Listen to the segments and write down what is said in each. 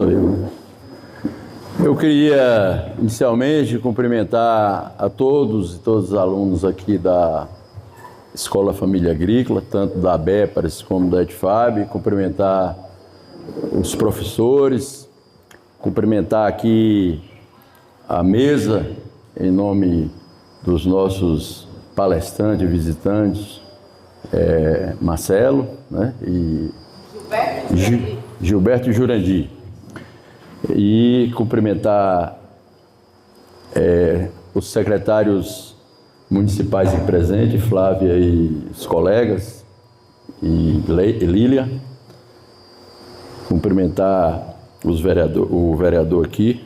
Valeu. Eu queria, inicialmente, cumprimentar a todos e todos os alunos aqui da Escola Família Agrícola, tanto da ABEPARES como da EDFAB, cumprimentar os professores, cumprimentar aqui a mesa, em nome dos nossos palestrantes e visitantes, Marcelo, né, e Gilberto e Jurandir. E cumprimentar os secretários municipais em presente, Flávia e os colegas, e Lília. Cumprimentar o vereador aqui,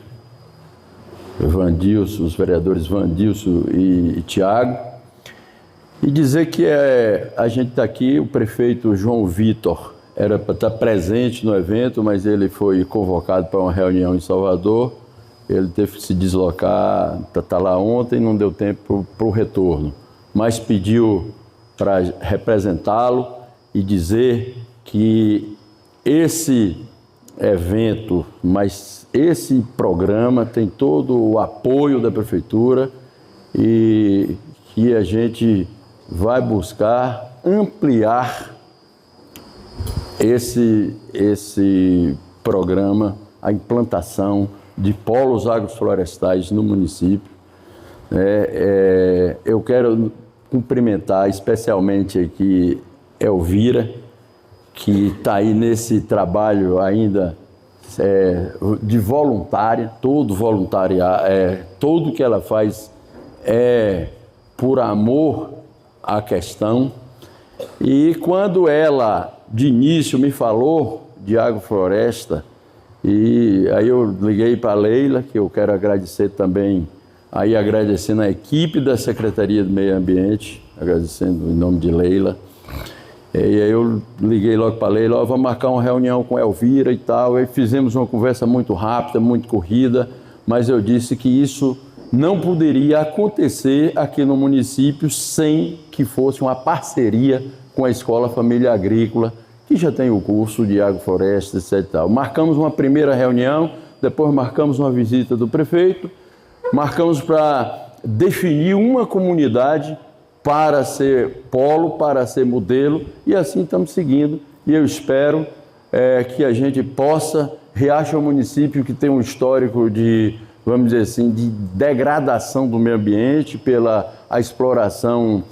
Vandilson, os vereadores Vandilson e Tiago. E dizer que a gente está aqui, o prefeito João Vitor era para estar presente no evento, mas ele foi convocado para uma reunião em Salvador. Ele teve que se deslocar para estar lá ontem, não deu tempo para o retorno. Mas pediu para representá-lo e dizer que esse evento, mas esse programa tem todo o apoio da prefeitura e que a gente vai buscar ampliar esse programa, a implantação de polos agroflorestais no município. Eu quero cumprimentar especialmente aqui Elvira, que está aí nesse trabalho ainda de voluntária, todo que ela faz é por amor à questão. E quando ela, de início, me falou de agrofloresta, e aí eu liguei para a Leila, que eu quero agradecer também, aí agradecendo a equipe da Secretaria do Meio Ambiente, agradecendo em nome de Leila. E aí eu liguei logo para a Leila, vamos marcar uma reunião com a Elvira e tal. Aí fizemos uma conversa muito rápida, muito corrida, mas eu disse que isso não poderia acontecer aqui no município sem que fosse uma parceria com a Escola Família Agrícola, que já tem o curso de agrofloresta, etc. e tal. Marcamos uma primeira reunião, depois marcamos uma visita do prefeito, marcamos para definir uma comunidade para ser polo, para ser modelo, e assim estamos seguindo. E eu espero que a gente possa, Riacho é um município que tem um histórico de, vamos dizer assim, de degradação do meio ambiente pela a exploração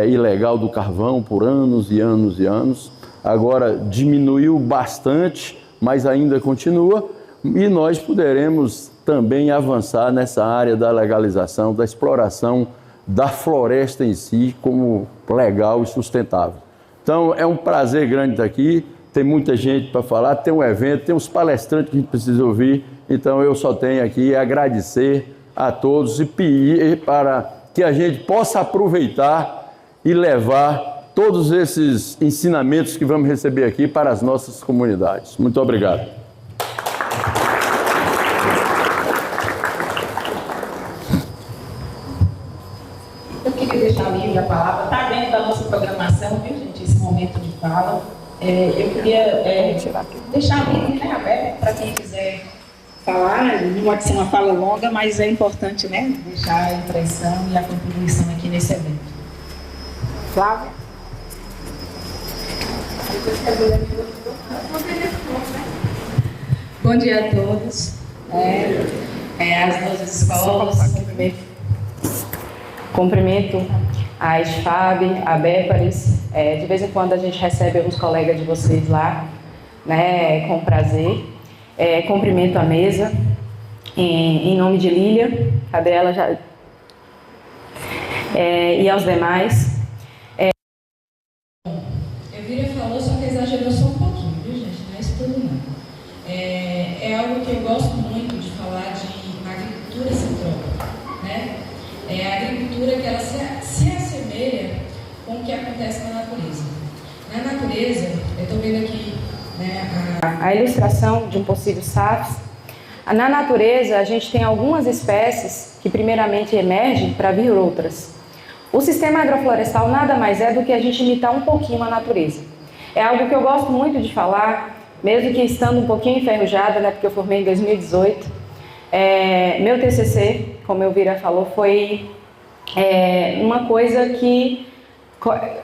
ilegal do carvão por anos e anos e anos. Agora diminuiu bastante, mas ainda continua, e nós poderemos também avançar nessa área da legalização, da exploração da floresta em si como legal e sustentável. Então é um prazer grande estar aqui, tem muita gente para falar, tem um evento, tem uns palestrantes que a gente precisa ouvir, então eu só tenho aqui a agradecer a todos e pedir para que a gente possa aproveitar e levar todos esses ensinamentos que vamos receber aqui para as nossas comunidades. Muito obrigado. Eu queria deixar livre a palavra, está dentro da nossa programação, viu, gente, esse momento de fala. Eu queria deixar livre, né, aberto para quem quiser falar. Não pode ser uma fala longa, mas é importante, né, deixar a impressão e a contribuição aqui nesse evento. Flávia? Bom dia a todos. As duas escolas, cumprimento a EDFAB, a ABEPARES. De vez em quando a gente recebe alguns colegas de vocês lá, né, com prazer. Cumprimento a mesa, em nome de Lília, cadê ela já? E aos demais. Elvira falou, só que exagerou só um pouquinho, viu, gente? Não é isso tudo, não. É algo que eu gosto muito de falar de agricultura centrópica, né? É a agricultura que ela se assemelha com o que acontece na natureza. Na natureza, eu estou vendo aqui, né, a ilustração de um possível SAFs. Na natureza, a gente tem algumas espécies que primeiramente emergem para vir outras. O sistema agroflorestal nada mais é do que a gente imitar um pouquinho a natureza. É algo que eu gosto muito de falar, mesmo que estando um pouquinho enferrujada, né, porque eu formei em 2018, meu TCC, como a Elvira falou, foi uma coisa que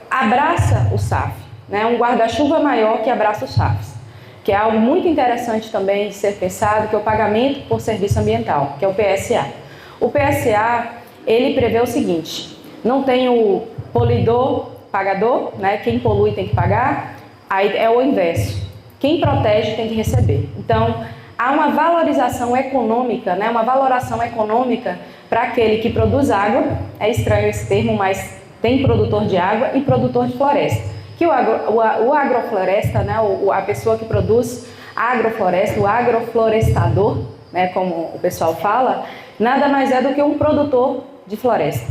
abraça o SAF, né, um guarda-chuva maior que abraça os SAFs, que é algo muito interessante também de ser pensado, que é o pagamento por serviço ambiental, que é o PSA. O PSA, ele prevê o seguinte: não tem o poluidor, pagador, né? Quem polui tem que pagar, aí é o inverso. Quem protege tem que receber. Então, há uma valorização econômica, né? Uma valoração econômica para aquele que produz água, é estranho esse termo, mas tem produtor de água e produtor de floresta. Que o agrofloresta, né? A pessoa que produz agrofloresta, o agroflorestador, né? Como o pessoal fala, nada mais é do que um produtor de floresta.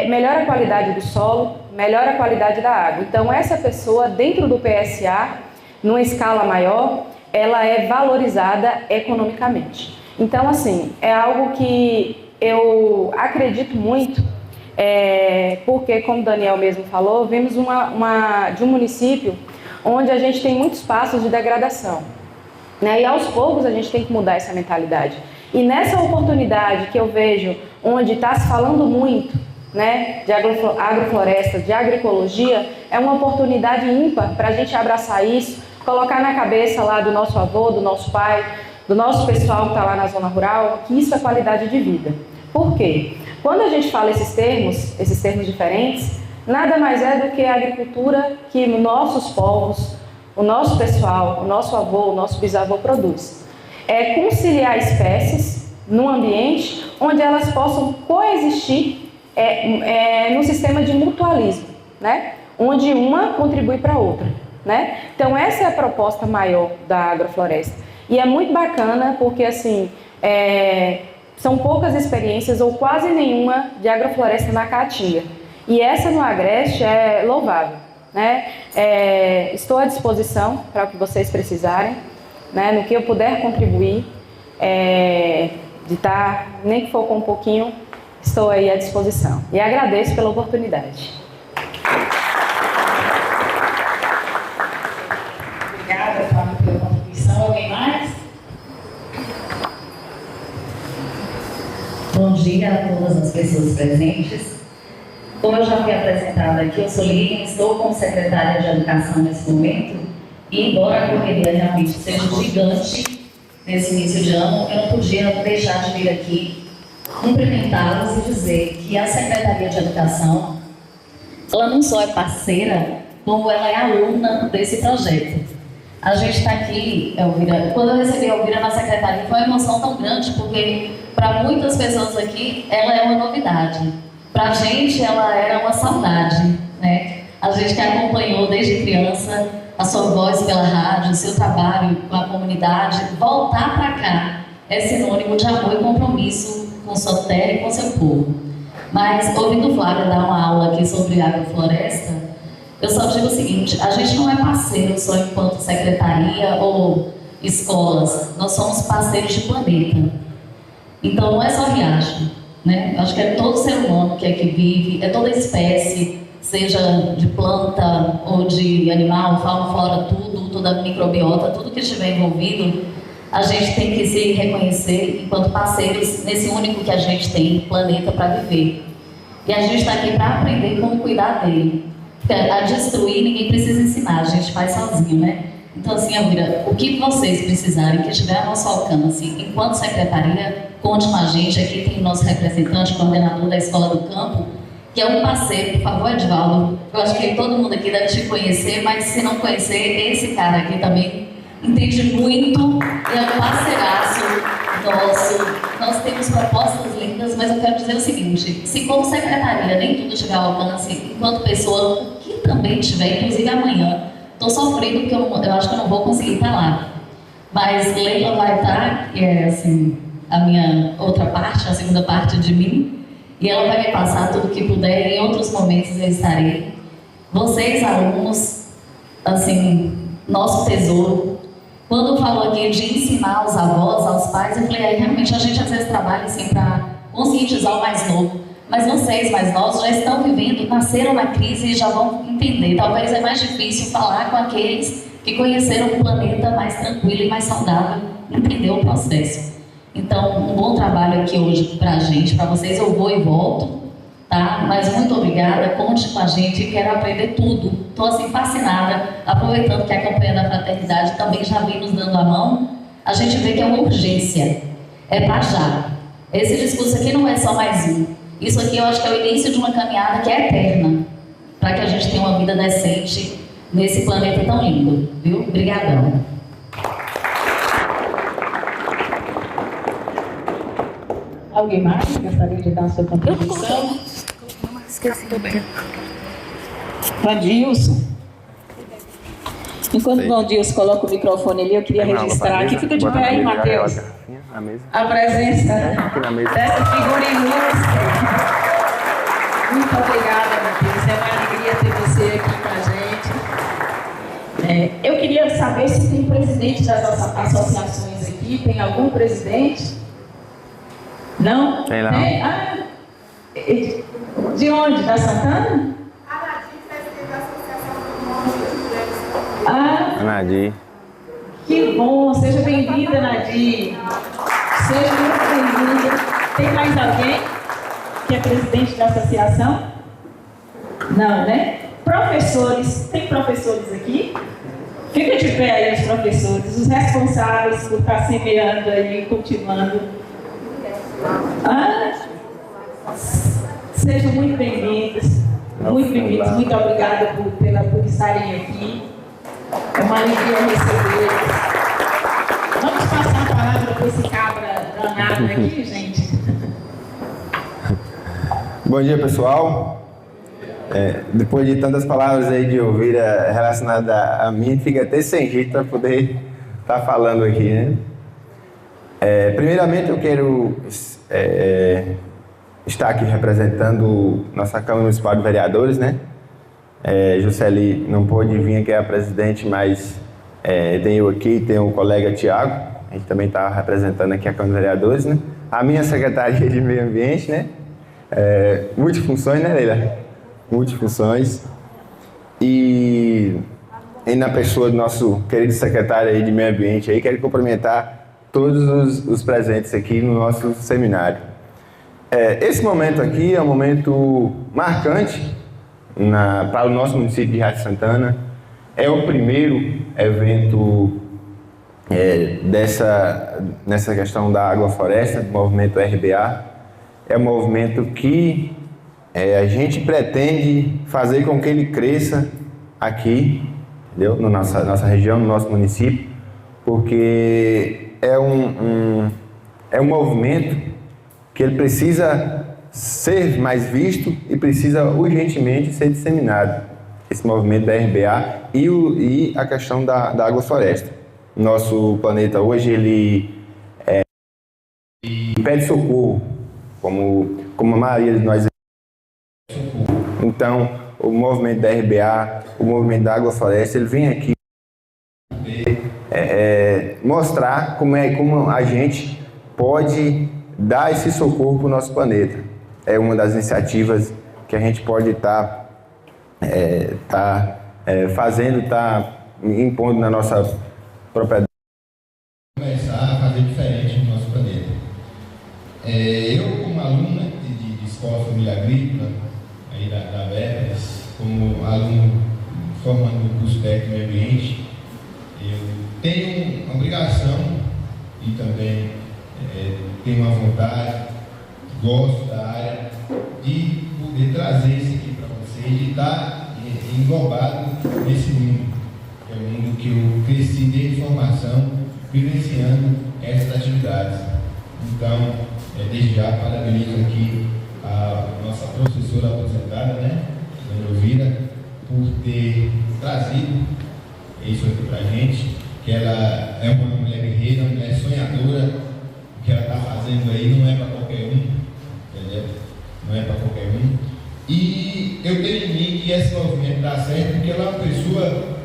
Melhora a qualidade do solo, melhora a qualidade da água. Então, essa pessoa, dentro do PSA, numa escala maior, ela é valorizada economicamente. Então, assim, é algo que eu acredito muito, porque, como o Daniel mesmo falou, vimos de um município onde a gente tem muitos passos de degradação, né? E aos poucos a gente tem que mudar essa mentalidade. E nessa oportunidade que eu vejo, onde está se falando muito, né, de agrofloresta, de agroecologia, é uma oportunidade ímpar para a gente abraçar isso, colocar na cabeça lá do nosso avô, do nosso pai, do nosso pessoal que está lá na zona rural, que isso é qualidade de vida. Por quê? Quando a gente fala esses termos diferentes, nada mais é do que a agricultura que nossos povos, o nosso pessoal, o nosso avô, o nosso bisavô produz. É conciliar espécies num ambiente onde elas possam coexistir num sistema de mutualismo, né? Onde uma contribui para a outra, né? Então essa é a proposta maior da agrofloresta. E é muito bacana porque assim, são poucas experiências ou quase nenhuma de agrofloresta na Caatinga. E essa no Agreste é louvável, né? Estou à disposição para o que vocês precisarem, né? No que eu puder contribuir, de estar, nem que for com um pouquinho, estou aí à disposição. E agradeço pela oportunidade. Obrigada, Fábio, pela contribuição. Alguém mais? Bom dia a todas as pessoas presentes. Como eu já fui apresentada aqui, eu sou Lilian, estou como secretária de Educação nesse momento, e embora a correria realmente seja gigante nesse início de ano, eu não podia deixar de vir aqui cumprimentá-los e dizer que a Secretaria de Educação, ela não só é parceira, como ela é aluna desse projeto. A gente está aqui, Elvira, quando eu recebi a Elvira na secretaria, foi uma emoção tão grande, porque para muitas pessoas aqui, ela é uma novidade. Para a gente, ela era uma saudade, né? A gente que acompanhou desde criança a sua voz pela rádio, o seu trabalho com a comunidade, voltar para cá é sinônimo de amor e compromisso com sua terra e com seu povo. Mas, ouvindo Flávia dar uma aula aqui sobre agrofloresta, eu só digo o seguinte: a gente não é parceiro só enquanto secretaria ou escolas, nós somos parceiros de planeta. Então, não é só Riacho, né? Eu acho que é todo ser humano que aqui vive, é toda espécie, seja de planta ou de animal, fauna, flora, tudo, toda a microbiota, tudo que estiver envolvido, a gente tem que se reconhecer enquanto parceiros nesse único que a gente tem, planeta, para viver. E a gente está aqui para aprender como cuidar dele. Porque a destruir ninguém precisa ensinar, a gente faz sozinho, né? Então, assim, Elvira, o que vocês precisarem, que estiver ao nosso alcance, enquanto secretaria, conte com a gente. Aqui tem o nosso representante, coordenador da Escola do Campo, que é um parceiro. Por favor, Edvaldo, eu acho que todo mundo aqui deve te conhecer, mas se não conhecer, esse cara aqui também entende muito e é um parceiraço nosso. Nós temos propostas lindas, mas eu quero dizer o seguinte: se como secretaria nem tudo estiver ao alcance, enquanto pessoa, o que também tiver, inclusive amanhã, estou sofrendo porque eu acho que eu não vou conseguir estar lá. Mas Leila vai estar, que é assim, a minha outra parte, a segunda parte de mim, e ela vai me passar tudo que puder, e em outros momentos eu estarei. Vocês, alunos, assim, nosso tesouro. Quando falou aqui de ensinar aos avós, aos pais, eu falei, realmente a gente às vezes trabalha assim para conscientizar o mais novo. Mas vocês, mais novos, já estão vivendo, nasceram na crise e já vão entender. Talvez é mais difícil falar com aqueles que conheceram um planeta mais tranquilo e mais saudável, entender o processo. Então, um bom trabalho aqui hoje para a gente, para vocês. Eu vou e volto, tá? Mas muito obrigada, conte com a gente, quero aprender tudo. Estou assim fascinada, aproveitando que a campanha da fraternidade também já vem nos dando a mão. A gente vê que é uma urgência, é para já. Esse discurso aqui não é só mais um. Isso aqui eu acho que é o início de uma caminhada que é eterna, para que a gente tenha uma vida decente nesse planeta tão lindo, viu? Obrigadão. Alguém mais gostaria de dar a sua contribuição? Esqueci. Vandilson. Enquanto o Vandilson coloca o microfone ali, eu queria registrar aqui. Fica de pé aí, Matheus. A presença dessa figura ilustre. Muito obrigada, Matheus. É uma alegria ter você aqui com a gente. Eu queria saber se tem presidente das associações aqui. Tem algum presidente? Não? Tem lá. De onde? Da Santana? Nadir. Que bom! Seja bem-vinda, Nadir. Seja muito bem-vinda. Tem mais alguém que é presidente da associação? Não, né? Professores. Tem professores aqui? Fica de pé aí os professores, os responsáveis por estar semeando aí, cultivando. Sejam muito bem-vindos. Muito bem-vindos. Muito obrigada por estarem aqui. É uma alegria recebê-los. Vamos passar a palavra para esse cabra danado aqui, gente. Bom dia, pessoal. Depois de tantas palavras aí de ouvir relacionadas a mim, fica até sem jeito para poder estar falando aqui, né? Primeiramente, eu quero estar aqui representando nossa Câmara Municipal de Vereadores, né? Jusceli não pôde vir aqui, é a presidente, mas tem eu aqui, tem o colega Tiago, a gente também está representando aqui a Câmara de Vereadores, né? A minha Secretaria de Meio Ambiente, né? Multifunções, né, Leila? Multifunções. E na pessoa do nosso querido secretário aí de Meio Ambiente, aí, quero cumprimentar todos os presentes aqui no nosso seminário. Esse momento aqui é um momento marcante para o nosso município de Jardim Santana. É o primeiro evento nessa questão da agrofloresta, do movimento RBA. É um movimento que a gente pretende fazer com que ele cresça aqui, entendeu? Na nossa região, no nosso município, porque é um movimento que ele precisa ser mais visto e precisa urgentemente ser disseminado, esse movimento da RBA e a questão da agrofloresta. Nosso planeta hoje, ele pede socorro, como a maioria de nós. Então, o movimento da RBA, o movimento da agrofloresta, ele vem aqui mostrar como a gente pode dar esse socorro para o nosso planeta. É uma das iniciativas que a gente pode estar fazendo, impondo na nossa propriedade. Começar a fazer diferente no nosso planeta. Eu, como aluno de Escola Família Agrícola, aí da Verdes, como aluno formando o curso técnico de meio ambiente, eu tenho a obrigação e também tenho uma vontade, gosto da área, de poder trazer isso aqui para vocês, de estar englobado nesse mundo, que é o mundo que eu cresci de formação, vivenciando essas atividades. Então, desde já, parabenizo aqui a nossa professora aposentada, né, Dona Elvira, por ter trazido isso aqui para a gente, que ela é uma mulher guerreira, uma mulher sonhadora. O que ela está fazendo aí não é para qualquer um, entendeu? Não é para qualquer um. E eu tenho em mim que esse movimento dá certo porque ela é uma pessoa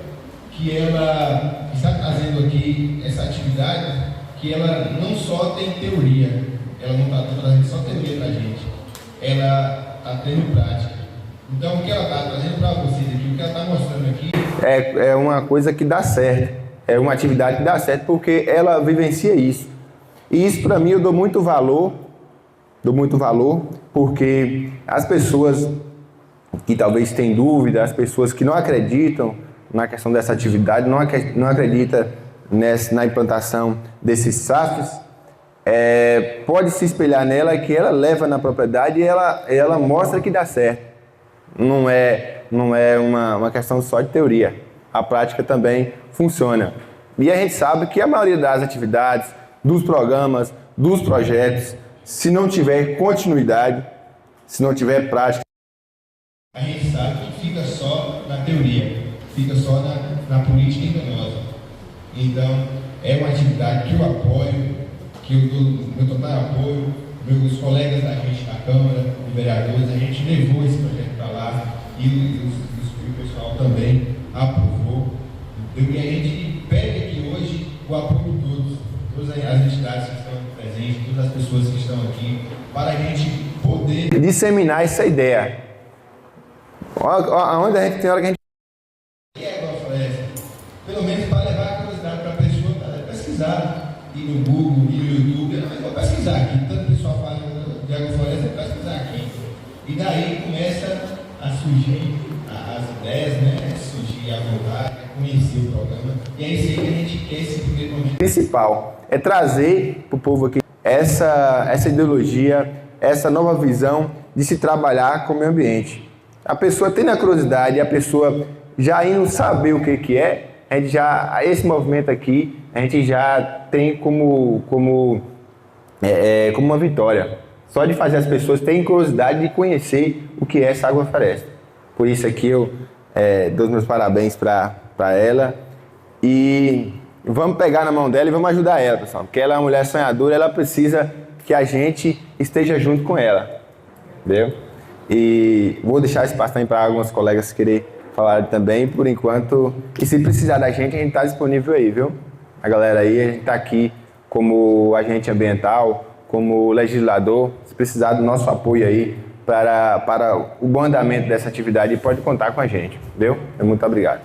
que ela está trazendo aqui essa atividade, que ela não só tem teoria, ela não está trazendo só teoria para a gente, ela está tendo prática. Então, o que ela está trazendo para vocês aqui, o que ela está mostrando aqui... É uma coisa que dá certo, é uma atividade que dá certo porque ela vivencia isso. E isso, para mim, eu dou muito valor, porque as pessoas que talvez têm dúvida, as pessoas que não acreditam na questão dessa atividade, não acreditam na implantação desses SAFs, pode se espelhar nela, que ela leva na propriedade e ela mostra que dá certo. Não é uma questão só de teoria. A prática também funciona. E a gente sabe que a maioria das atividades, dos programas, dos projetos, se não tiver continuidade, se não tiver prática, a gente sabe que fica só na teoria, fica só na política enganosa. Então, é uma atividade que eu apoio, que eu dou meu total apoio, meus colegas da gente da Câmara de Vereadores, a gente levou esse projeto para lá e o pessoal também aprovou. E a gente pede aqui hoje o apoio de todas as entidades que estão presentes, todas as pessoas que estão aqui, para a gente poder disseminar essa ideia. Onde a gente tem hora que a gente... Pelo menos para levar a curiosidade para a pessoa pesquisar, ir no Google, ir no YouTube, mas vou pesquisar aqui, tanto o pessoal fala de agrofloresta, vou pesquisar aqui. E daí começa a surgir as ideias, né? Surgir a vontade, a conhecer o programa. E é isso aí que a gente quer, esse primeiro momento. O principal é trazer para o povo aqui essa ideologia, essa nova visão de se trabalhar com o meio ambiente. A pessoa tendo a curiosidade, a pessoa já indo saber o que é, a gente já, esse movimento aqui, a gente já tem como uma vitória. Só de fazer as pessoas terem curiosidade de conhecer o que é essa agrofloresta. Por isso aqui eu dou os meus parabéns para ela. E vamos pegar na mão dela e vamos ajudar ela, pessoal. Porque ela é uma mulher sonhadora, ela precisa que a gente esteja junto com ela. Entendeu? E vou deixar espaço também para alguns colegas querer falar também, por enquanto. E se precisar da gente, a gente está disponível aí, viu? A galera aí, a gente está aqui como agente ambiental, como legislador. Se precisar do nosso apoio aí para o bom andamento dessa atividade, pode contar com a gente, viu? Muito obrigado.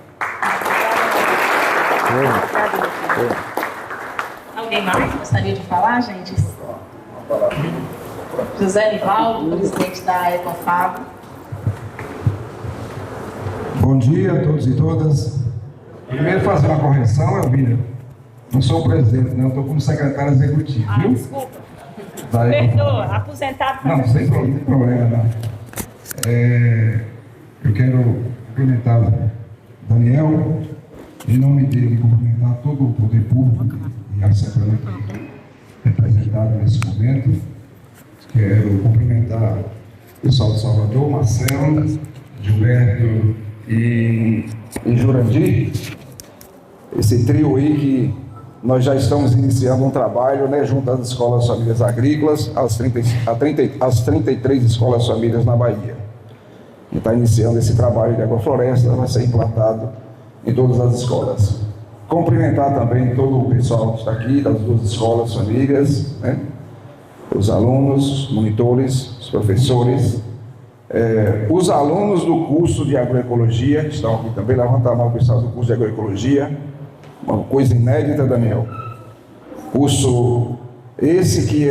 Alguém mais gostaria de falar, gente? José Nivaldo, presidente da Ecofab. Bom dia a todos e todas. Primeiro fazer uma correção, Elvira. Não sou o presidente, não, estou como secretário executivo, viu? Desculpa. Perdoa, aposentado. Não, sem problema, não. Eu quero cumprimentar o Daniel, em nome dele, cumprimentar todo o poder público e a Assembleia aqui representado nesse momento. Quero cumprimentar o pessoal de Salvador, Marcelo, Gilberto e Jurandir. Esse trio aí que nós já estamos iniciando um trabalho, né, junto às escolas famílias agrícolas, às 33 escolas famílias na Bahia. E está iniciando esse trabalho de agrofloresta, vai ser implantado em todas as escolas. Cumprimentar também todo o pessoal que está aqui, das duas escolas famílias, né? Os alunos, os monitores, os professores, os alunos do curso de agroecologia, que estão aqui também, levanta a mão o pessoal do curso de agroecologia, uma coisa inédita, Daniel. Curso esse que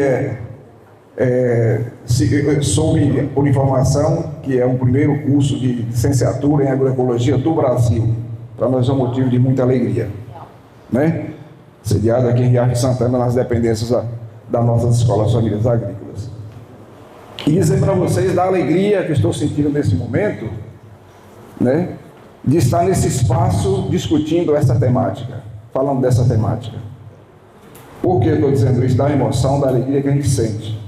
soube por informação, que é o primeiro curso de licenciatura em agroecologia do Brasil. Para nós é um motivo de muita alegria, né? Sediado aqui em Riacho de Santana, nas dependências das nossas escolas famílias agrícolas. E dizer para vocês da alegria que estou sentindo nesse momento, né, de estar nesse espaço discutindo essa temática, falando dessa temática. Por que eu estou dizendo isso? Da emoção, da alegria que a gente sente.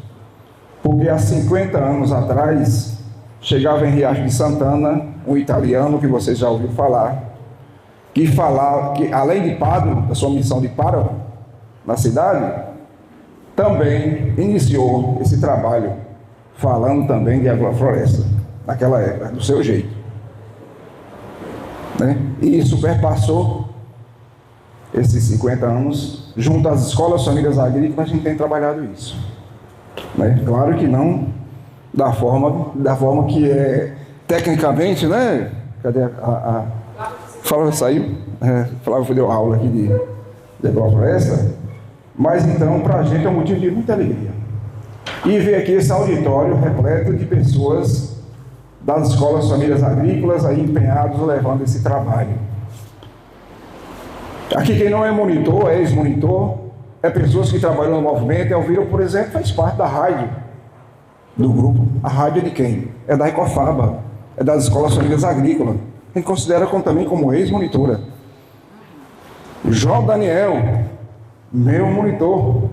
Porque há 50 anos atrás, chegava em Riacho de Santana um italiano que vocês já ouviram falar, que falava que, além de padre, da sua missão de pároco na cidade, também iniciou esse trabalho, falando também de agrofloresta, naquela época, do seu jeito. Né? E isso perpassou esses 50 anos, junto às escolas famílias agrícolas, a gente tem trabalhado isso. Né? Claro que não da forma tecnicamente, né? Cadê a Flávia saiu? Flávia deu aula aqui de agrofloresta. Mas então, para a gente é um motivo de muita alegria. E ver aqui esse auditório repleto de pessoas das escolas famílias agrícolas aí empenhados levando esse trabalho. Aqui quem não é monitor, é ex-monitor, é pessoas que trabalham no movimento. Elvira, por exemplo, faz parte da rádio do grupo. A rádio é de quem? É da Ecofaba, é das escolas famílias agrícolas. A gente considera também como ex-monitora. João Daniel, meu monitor,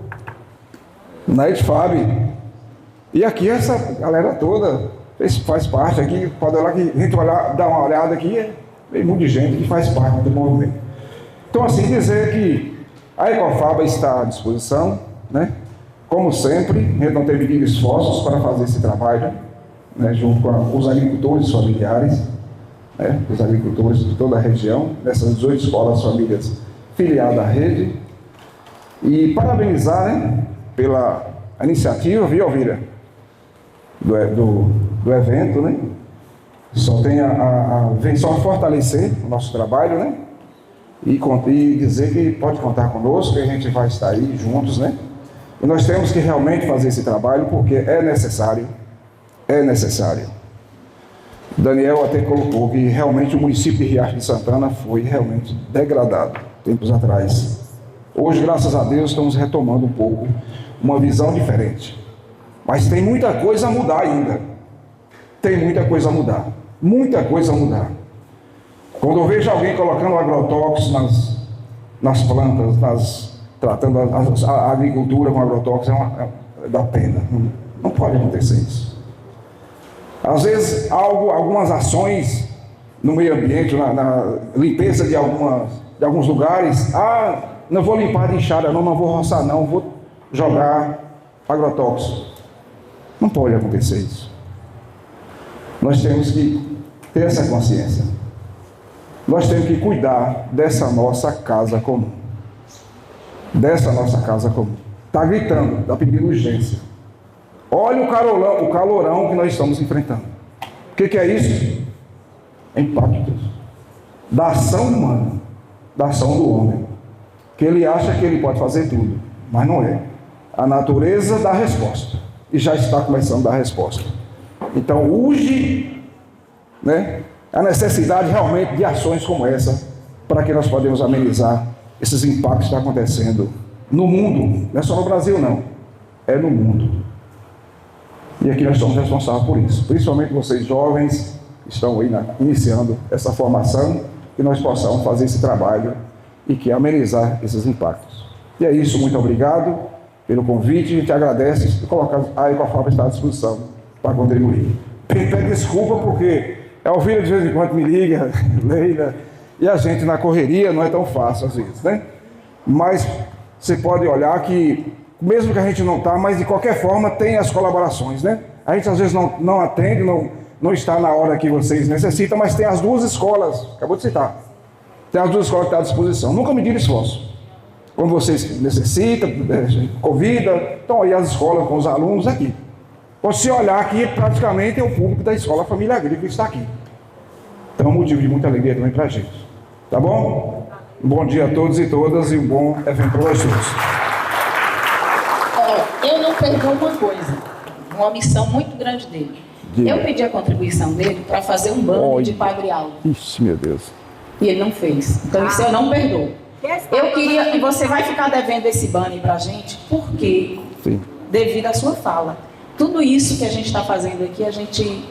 na EDFAB. E aqui essa galera toda faz parte aqui, pode olhar que a gente olhar, dar uma olhada aqui, tem muita gente que faz parte do movimento. Então, assim, dizer que a Ecofaba está à disposição, né? Como sempre, a gente não tem medido esforços para fazer esse trabalho, né? Junto com os agricultores familiares, né? Os agricultores de toda a região, nessas 18 escolas famílias filiadas à rede. E parabenizar, né? Pela iniciativa, viu, Elvira? Do evento, né? Só tem vem só fortalecer o nosso trabalho, né? E dizer que pode contar conosco, que a gente vai estar aí juntos, né? E nós temos que realmente fazer esse trabalho porque é necessário. É necessário. Daniel até colocou que realmente o município de Riacho de Santana foi realmente degradado tempos atrás. Hoje, graças a Deus, estamos retomando um pouco uma visão diferente. Mas tem muita coisa a mudar ainda. Tem muita coisa a mudar. Muita coisa a mudar. Quando eu vejo alguém colocando agrotóxicos nas plantas, tratando a agricultura com agrotóxicos, dá pena. Não pode acontecer isso. Às vezes, algumas ações no meio ambiente, na limpeza de alguns lugares, não vou limpar de enxada, não vou roçar, não, vou jogar agrotóxico. Não pode acontecer isso. Nós temos que ter essa consciência. Nós temos que cuidar dessa nossa casa comum. Dessa nossa casa comum. Está gritando, está pedindo urgência. Olha o calorão que nós estamos enfrentando. O que é isso? É impacto da ação humana, da ação do homem. Que ele acha que ele pode fazer tudo, mas não é. A natureza dá a resposta. E já está começando a dar a resposta. Então, urge, né, a necessidade realmente de ações como essa, para que nós podemos amenizar esses impactos que estão acontecendo no mundo. Não é só no Brasil, não. É no mundo. E aqui nós somos responsáveis por isso. Principalmente vocês jovens que estão aí iniciando essa formação, que nós possamos fazer esse trabalho e que amenizar esses impactos. E é isso, muito obrigado pelo convite, a gente agradece e coloca a Ecofaba está à disposição para contribuir. Pede desculpa porque Elvira de vez em quando me liga, Leila, e a gente na correria não é tão fácil às vezes, né? Mas você pode olhar que, mesmo que a gente não está, mas de qualquer forma tem as colaborações, né? A gente às vezes não atende, não está na hora que vocês necessitam, mas tem as duas escolas, acabou de citar. Tem as duas escolas que estão à disposição. Nunca mediram esforço. Quando vocês necessitam, convida, estão aí as escolas com os alunos aqui. Você olhar aqui, praticamente é o público da Escola Família Agrícola que está aqui. Então é um motivo de muita alegria também para a gente. Tá bom? Um bom dia a todos e todas e um bom evento para nós todos. Eu não perdoo uma coisa, uma missão muito grande dele. Eu pedi a contribuição dele para fazer um banner de Padre Aldo. Ixi, meu Deus. E ele não fez. Então isso eu não perdoo. Eu queria, e você vai ficar devendo esse banner para a gente, porque, devido à sua fala, tudo isso que a gente está fazendo aqui, a gente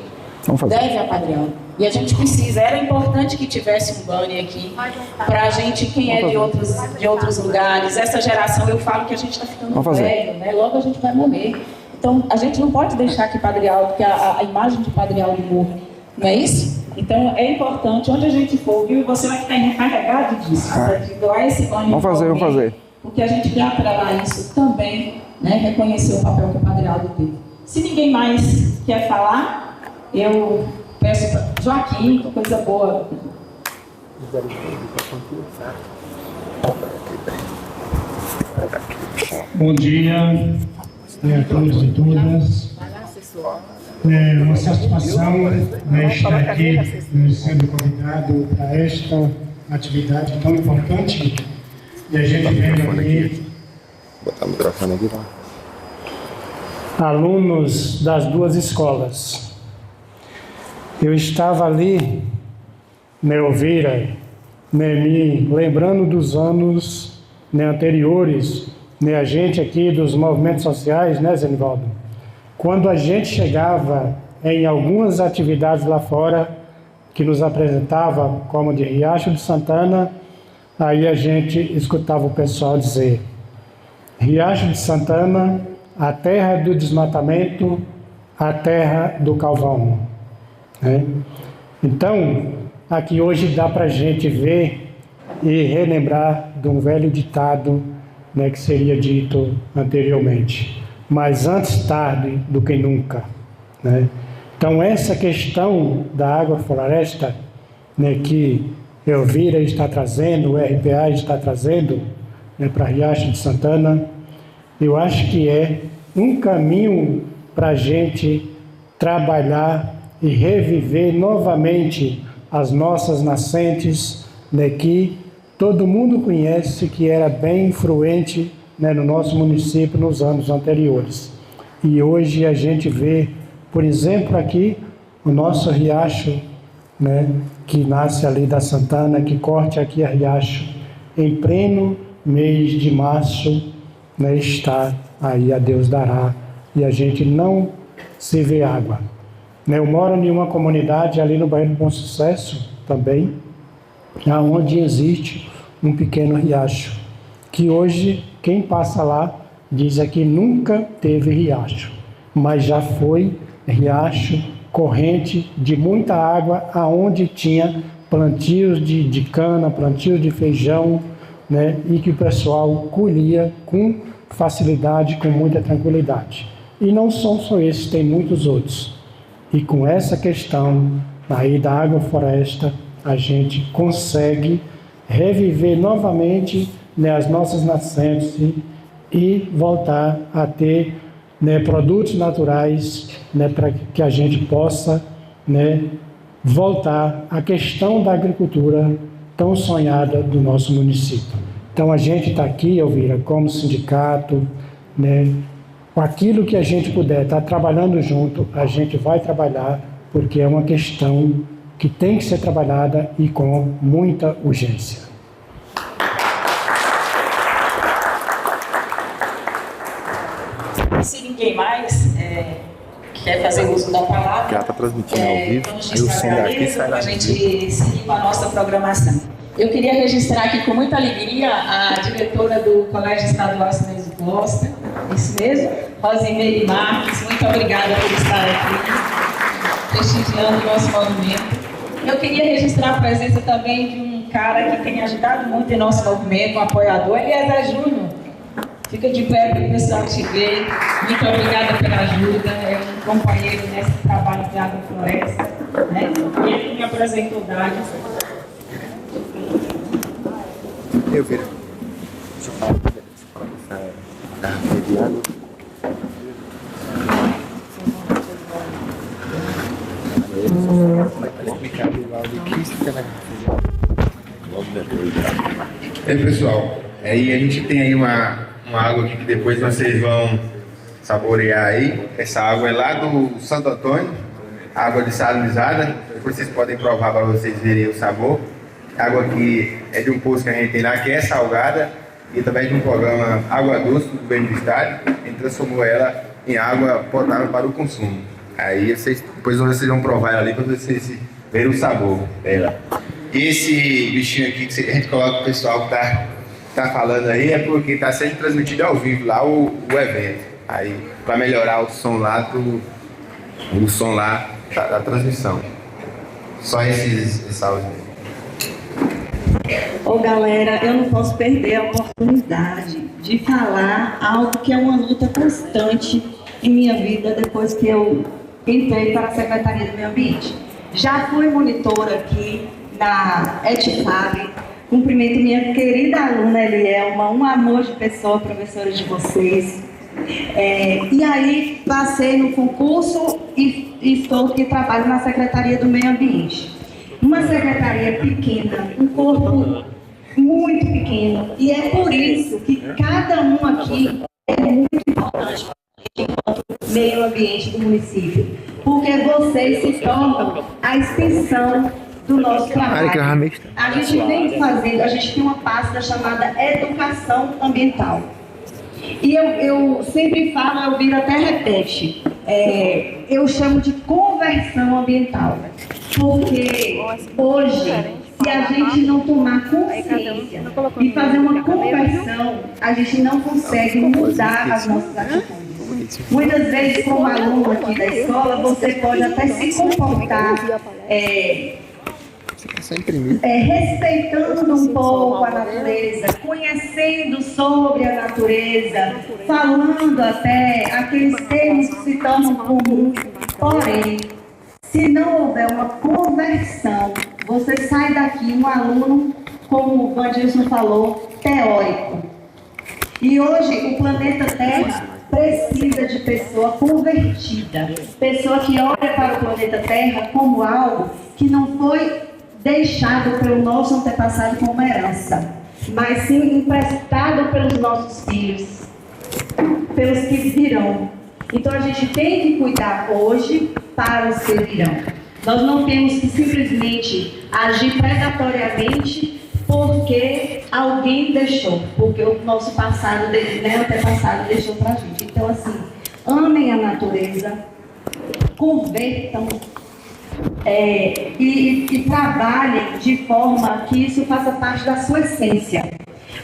deve a Padre Aldo. E a gente precisa, era importante que tivesse um banner aqui, para a gente, quem é de outros lugares, essa geração, eu falo que a gente está ficando velho, né? Logo a gente vai morrer. Então, a gente não pode deixar que Padre Aldo, que a imagem de Padre Aldo morra, não é isso? Então, é importante, onde a gente for, viu? Você vai ficar encarregado disso, de doar esse banner. Vamos fazer. Porque a gente quer atrelar isso também, né? Reconhecer o papel que o Padre Aldo teve. Se ninguém mais quer falar, eu peço para Joaquim, coisa boa. Bom dia a todos e todas. É uma satisfação estar aqui sendo convidado para esta atividade tão importante e a gente vendo aqui Botar o microfone aqui, tá? alunos das duas escolas. Eu estava ali, Elvira, me lembrando dos anos anteriores, a gente aqui dos movimentos sociais, Zenivaldo? Quando a gente chegava em algumas atividades lá fora, que nos apresentava como de Riacho de Santana, aí a gente escutava o pessoal dizer: Riacho de Santana, a terra do desmatamento, a terra do Calvão. Então, aqui hoje dá para a gente ver e relembrar de um velho ditado que seria dito anteriormente: mas antes tarde do que nunca. Então, essa questão da agrofloresta que Elvira está trazendo, o RPA está trazendo para Riacho de Santana, eu acho que é um caminho para a gente trabalhar e reviver novamente as nossas nascentes, que todo mundo conhece, que era bem influente no nosso município nos anos anteriores. E hoje a gente vê, por exemplo, aqui o nosso riacho, que nasce ali da Santana, que corte aqui a Riacho, em pleno mês de março, está aí a Deus dará, e a gente não se vê água. Eu moro em uma comunidade ali no bairro do Bom Sucesso também, onde existe um pequeno riacho, que hoje quem passa lá diz que nunca teve riacho, mas já foi riacho, corrente de muita água, aonde tinha plantios de cana, plantios de feijão, e que o pessoal colhia com facilidade, com muita tranquilidade. E não são só esses, tem muitos outros. E com essa questão aí da agrofloresta, a gente consegue reviver novamente as nossas nascentes e voltar a ter produtos naturais para que a gente possa voltar à questão da agricultura tão sonhada do nosso município. Então a gente está aqui, Elvira, como sindicato, com aquilo que a gente puder estar trabalhando junto, a gente vai trabalhar, porque é uma questão que tem que ser trabalhada e com muita urgência. Se ninguém mais quer fazer uso da palavra, Já está transmitindo ao vivo, vamos aí o som daqui sai para a lá. gente seguir com a nossa programação. Eu queria registrar aqui com muita alegria a diretora do Colégio Estadual Sinesio Costa, isso mesmo, Rosimeire Marques, muito obrigada por estar aqui, prestigiando o nosso movimento. Eu queria registrar a presença também de um cara que tem ajudado muito em nosso movimento, um apoiador, Eliezer Júnior. Fica de pé para o pessoal te ver. Muito obrigada pela ajuda. É um companheiro nesse trabalho de agrofloresta. E ele me apresentou dados. Eu viro. Deixa eu falar essa garrafa de água. Vai explicar o áudio aqui, você fica na garrafa. Ei, pessoal, aí a gente tem aí uma água aqui que depois vocês vão saborear aí. Essa água é lá do Santo Antônio, água dessalinizada. Depois vocês podem provar para vocês verem o sabor. A água aqui é de um poço que a gente tem lá, que é salgada, e também de um programa Água Doce do governo do estado. A gente transformou ela em água potável para o consumo. Aí depois vocês vão provar ela ali para vocês verem o sabor dela. Esse bichinho aqui que a gente coloca o pessoal que tá falando aí é porque está sendo transmitido ao vivo lá o evento. Aí, para melhorar o som lá da transmissão. Só esse áudio. Ô galera, eu não posso perder a oportunidade de falar algo que é uma luta constante em minha vida depois que eu entrei para a Secretaria do Meio Ambiente. Já fui monitora aqui na ETFAB. Cumprimento minha querida aluna Elielma, um amor de pessoa, professora de vocês. E aí passei no concurso e estou que trabalho na Secretaria do Meio Ambiente. Uma secretaria pequena, um corpo muito pequeno, e é por isso que cada um aqui é muito importante enquanto meio ambiente do município, porque vocês se tornam a extensão do nosso trabalho. A gente vem fazendo, a gente tem uma pasta chamada Educação Ambiental. E eu sempre falo, eu viro até repete, eu chamo de conversão ambiental, porque hoje, se a gente não tomar consciência e fazer uma conversão, a gente não consegue mudar as nossas atitudes. Muitas vezes, como aluno aqui da escola, você pode até se comportar respeitando um pouco a natureza, conhecendo sobre a natureza, falando até aqueles termos que se tornam comuns. Porém, se não houver uma conversão, você sai daqui um aluno, como o Vandilson falou, teórico. E hoje o planeta Terra precisa de pessoa convertida, pessoa que olha para o planeta Terra como algo que não foi deixado pelo nosso antepassado como herança, mas sim emprestado pelos nossos filhos, pelos que virão. Então a gente tem que cuidar hoje para os que virão. Nós não temos que simplesmente agir predatoriamente porque alguém deixou, porque o nosso passado, né, antepassado deixou para a gente. Então, assim, amem a natureza, convertam e trabalhem de forma que isso faça parte da sua essência.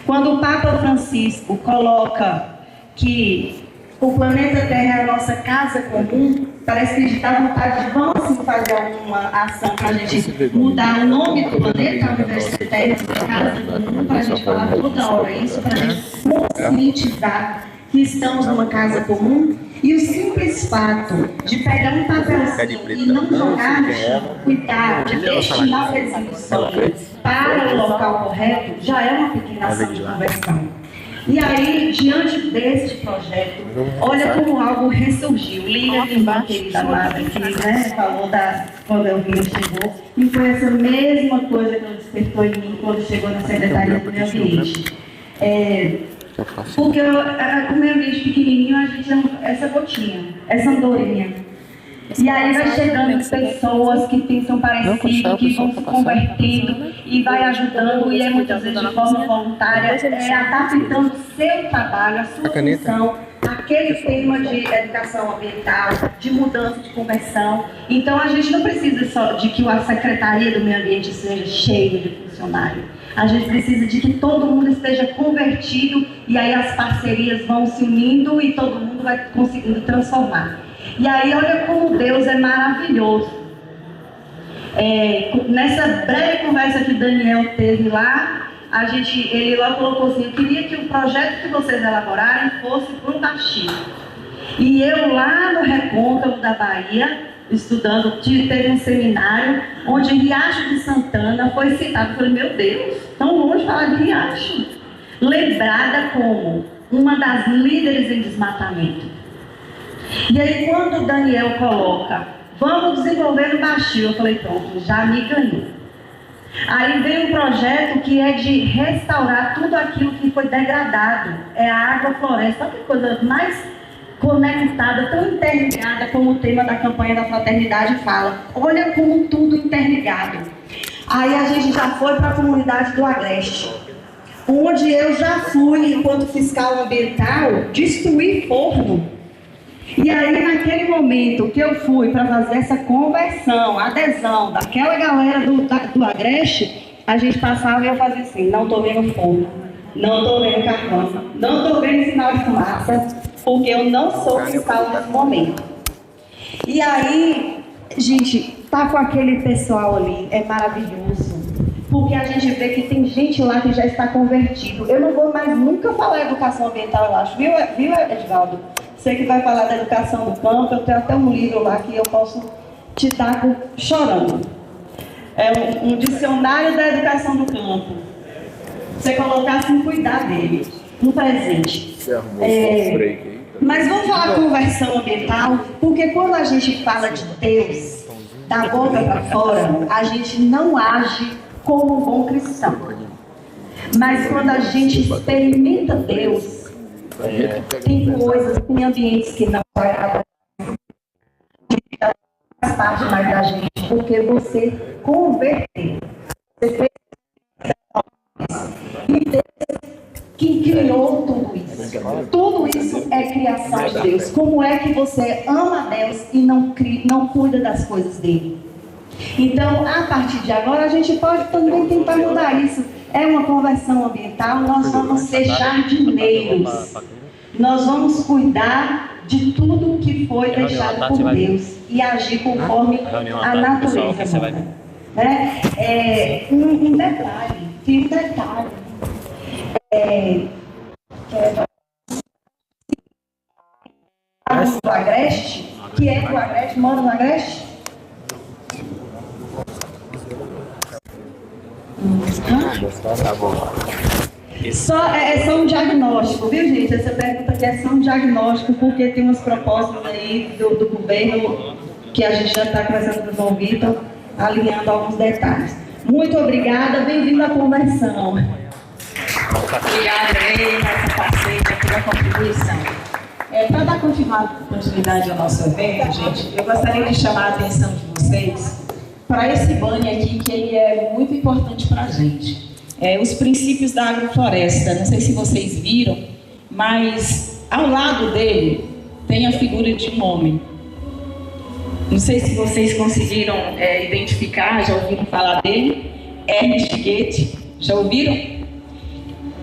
Quando o Papa Francisco coloca que o planeta Terra é a nossa casa comum, parece que a gente dá vontade de vamos assim, fazer alguma ação para a gente mudar o nome do planeta, ao invés de Terra, casa comum, para a gente falar toda hora isso, para a gente conscientizar que estamos numa casa comum. E o simples fato de pegar um papelzinho e não jogar no chão, cuidar de destinar as resoluções para o local correto, já é uma pequena ação de conversão. E aí, diante desse projeto, olha como algo ressurgiu. Lívia, minha irmã querida amada, que falou quando eu vim, chegou, e foi essa mesma coisa que despertou em mim quando chegou na Secretaria do Meio Ambiente. Porque o meio ambiente pequenininho, a gente é essa gotinha, essa andorinha. E aí vai chegando pessoas que pensam parecido, que vão se convertendo e vai ajudando, e muitas vezes de forma voluntária, adaptando o seu trabalho, a sua função, aquele tema de educação ambiental, de mudança de conversão. Então a gente não precisa só de que a Secretaria do Meio Ambiente seja cheia de funcionários. A gente precisa de que todo mundo esteja convertido, e aí as parcerias vão se unindo e todo mundo vai conseguindo transformar. E aí olha como Deus é maravilhoso. Nessa breve conversa que Daniel teve lá, ele lá colocou assim, eu queria que o projeto que vocês elaborarem fosse para o Caxias. E eu lá no Recôncavo da Bahia, estudando, teve um seminário onde Riacho de Santana foi citado. Eu falei, meu Deus, tão longe falar de Riacho. Lembrada como uma das líderes em desmatamento. E aí quando o Daniel coloca, vamos desenvolver no Baixio, eu falei, pronto, já me ganhou. Aí vem um projeto que é de restaurar tudo aquilo que foi degradado. É a água floresta, olha que coisa mais conectada, tão interligada como o tema da campanha da fraternidade fala. Olha como tudo interligado. Aí a gente já foi para a comunidade do Agreste, onde eu já fui, enquanto fiscal ambiental, destruir forno. E aí, naquele momento que eu fui para fazer essa conversão, adesão daquela galera do Agreste, a gente passava e eu fazia assim, não estou vendo fogo, não estou vendo carvão, não estou vendo sinal de fumaça, porque eu não sou fiscal nesse momento. E aí, gente, tá com aquele pessoal ali, é maravilhoso, porque a gente vê que tem gente lá que já está convertido. Eu não vou mais nunca falar educação ambiental, eu acho, viu Edvaldo? Você que vai falar da educação do campo, eu tenho até um livro lá que eu posso te dar chorando. É um dicionário da educação do campo. Você colocar assim, cuidar dele. Um presente. Mas vamos falar com conversão ambiental, porque quando a gente fala de Deus, da boca para fora, a gente não age como um bom cristão. Mas quando a gente experimenta Deus, tem coisas, tem ambientes que não agradam, faz parte mais da gente, porque você converteu. Você fez e Deus que criou tudo isso. Tudo isso é criação de Deus. Como é que você ama a Deus e não cuida das coisas dele? Então, a partir de agora, a gente pode também tentar mudar isso. É uma conversão ambiental, nós vamos ser jardineiros. Nós vamos cuidar de tudo que foi deixado por Deus e agir conforme a natureza manda. Né? Um detalhe, tem um detalhe. Do Agreste, que é do Agreste, mora no Agreste? É só um diagnóstico, viu, gente? Essa pergunta aqui é só um diagnóstico, porque tem umas propostas aí do governo que a gente já está começando com o João Vitor, alinhando alguns detalhes. Muito obrigada, bem-vindo à conversão. Obrigada aí, nossa parceira, pela contribuição. Para dar continuidade ao nosso evento, gente, eu gostaria de chamar a atenção de vocês para esse banner aqui, que ele é muito importante para a gente. Os princípios da agrofloresta. Não sei se vocês viram, mas ao lado dele tem a figura de um homem. Não sei se vocês conseguiram identificar, já ouviram falar dele? Ernest Goethe. Já ouviram?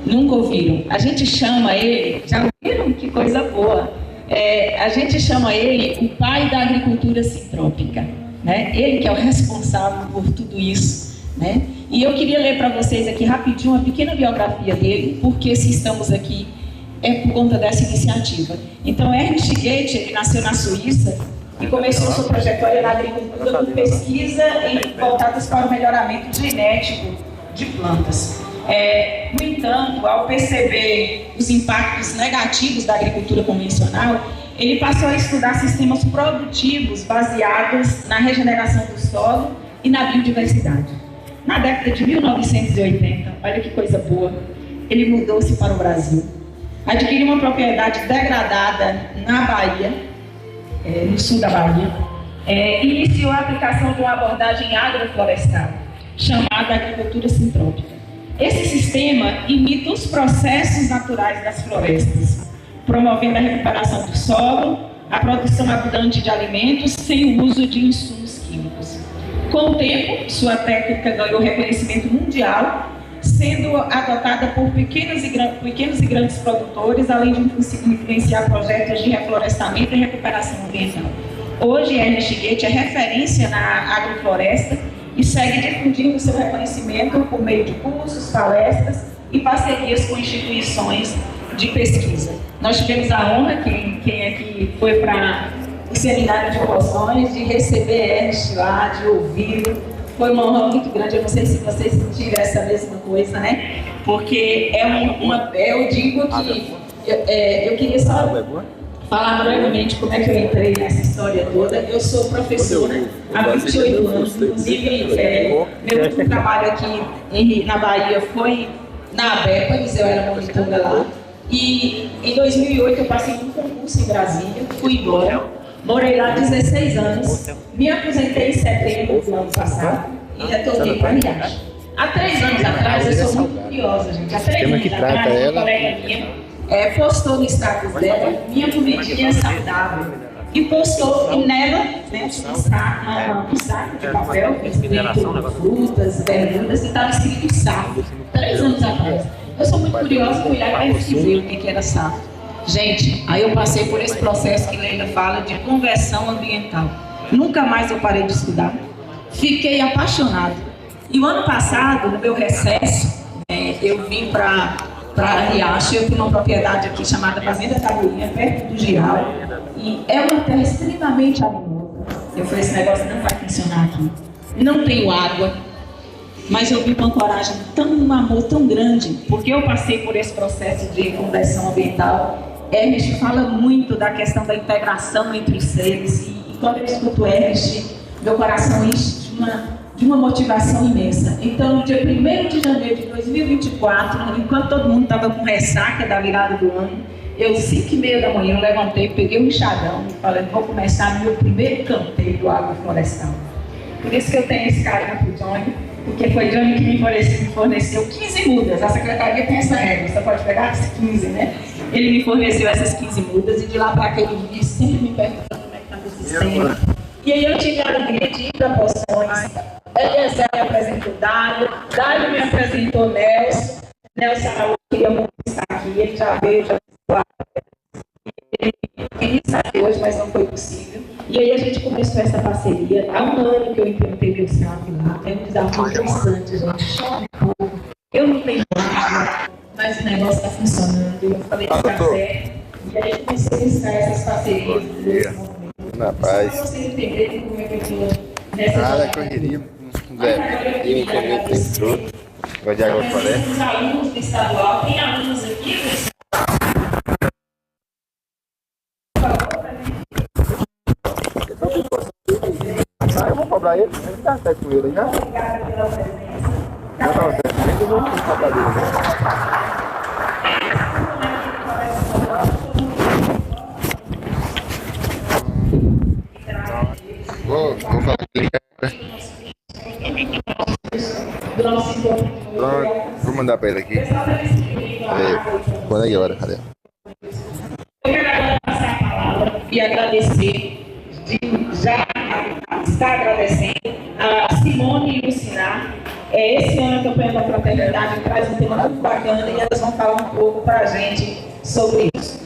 Nunca ouviram. A gente chama ele, já ouviram? Que coisa boa. A gente chama ele o pai da agricultura sintrópica, né? Ele que é o responsável por tudo isso, né? E eu queria ler para vocês aqui rapidinho uma pequena biografia dele, porque se estamos aqui é por conta dessa iniciativa. Então, Ernest Goethe, ele nasceu na Suíça e começou sua trajetória na agricultura com pesquisa voltadas para o melhoramento genético de plantas. No entanto, ao perceber os impactos negativos da agricultura convencional, ele passou a estudar sistemas produtivos baseados na regeneração do solo e na biodiversidade. Na década de 1980, olha que coisa boa, ele mudou-se para o Brasil, adquiriu uma propriedade degradada na Bahia, no sul da Bahia, e iniciou a aplicação de uma abordagem agroflorestal, chamada agricultura sintrópica. Esse sistema imita os processos naturais das florestas, promovendo a recuperação do solo, a produção abundante de alimentos sem o uso de insumos químicos. Com o tempo, sua técnica ganhou reconhecimento mundial, sendo adotada por pequenos e grandes produtores, além de influenciar projetos de reflorestamento e recuperação ambiental. Hoje, Ernest Goethe é referência na agrofloresta e segue difundindo seu reconhecimento por meio de cursos, palestras e parcerias com instituições de pesquisa. Nós tivemos a honra, quem aqui foi para o seminário de poções, de receber Ernest lá, de ouvi-lo. Foi uma honra muito grande. Eu não sei se vocês sentiram essa mesma coisa, né? Porque eu digo que eu queria só falar brevemente como é que eu entrei nessa história toda. Eu sou professora há 28 anos, inclusive meu último trabalho aqui na Bahia foi na ABEPAS, eu era monitora lá. E em 2008 eu passei um concurso em Brasília, fui embora, morei lá 16 anos, me aposentei em setembro do ano passado e retornei para a viagem. Há 3 anos atrás, eu sou muito curiosa, gente, há 3 anos atrás, uma colega minha postou no status dela minha comidinha saudável e postou nela, dentro de um saco de papel, que com frutas, verduras, e estava escrito sapo, 3 anos atrás. Eu sou muito curiosa, fui lá e pesquisei o que era sapo. Gente, aí eu passei por esse processo que Leila fala de conversão ambiental. Nunca mais eu parei de estudar. Fiquei apaixonada. E o ano passado, no meu recesso, eu vim para Riacho, eu tenho uma propriedade aqui chamada Fazenda Tabuinha, perto do Giral, e é uma terra extremamente arenosa. Eu falei, esse negócio não vai funcionar aqui. Não tenho água, mas eu vim com uma coragem, um amor tão grande, porque eu passei por esse processo de conversão ambiental. Ernest fala muito da questão da integração entre os seres, e quando eu escuto Ernest, meu coração enche de uma motivação imensa. Então, no dia 1º de janeiro de 2024, enquanto todo mundo estava com ressaca da virada do ano, eu, 5h30 da manhã, levantei, peguei um enxadão e falei, vou começar meu primeiro canteiro do agroflorestal. Por isso que eu tenho esse carinho pro Johnny, porque foi Johnny que me forneceu 15 mudas. A secretaria tem essa regra, você pode pegar 15, né? Ele me forneceu essas 15 mudas e de lá para cá ele sempre me perguntando como é que está o sistema. E aí eu tive a alegria de ir para Poções. Eliezer me apresentou Dário me apresentou Nelson. Nelson Araújo queria muito estar aqui, ele já veio, já ele queria estar aqui hoje, mas não foi possível. E aí a gente começou essa parceria. Há um ano que eu implantei meu SAP lá. É um desafio interessante, gente. Chove pouco. Eu não tenho nada, mas o negócio está funcionando. Eu falei que está certo. E aí comecei a buscar essas parcerias. Na paz. Só para vocês entenderem como é que eu estou nessa Nada, correria. Zé, eu entendo que tem tudo. Vai de água para os alunos do estadual, tem alunos aqui do estadual. Eu vou cobrar ele tá certo com ele, né? Obrigada pela presença. Eu estava certo com ele, eu vou cobrar ele. Vou falar com ele. Vou mandar para ele aqui. Quando é que hora? Cadê? Eu quero agora passar a palavra e agradecer, já está agradecendo a Simone e Lucinar. Esse ano a campanha da fraternidade traz um tema muito bacana e elas vão falar um pouco para a gente sobre isso.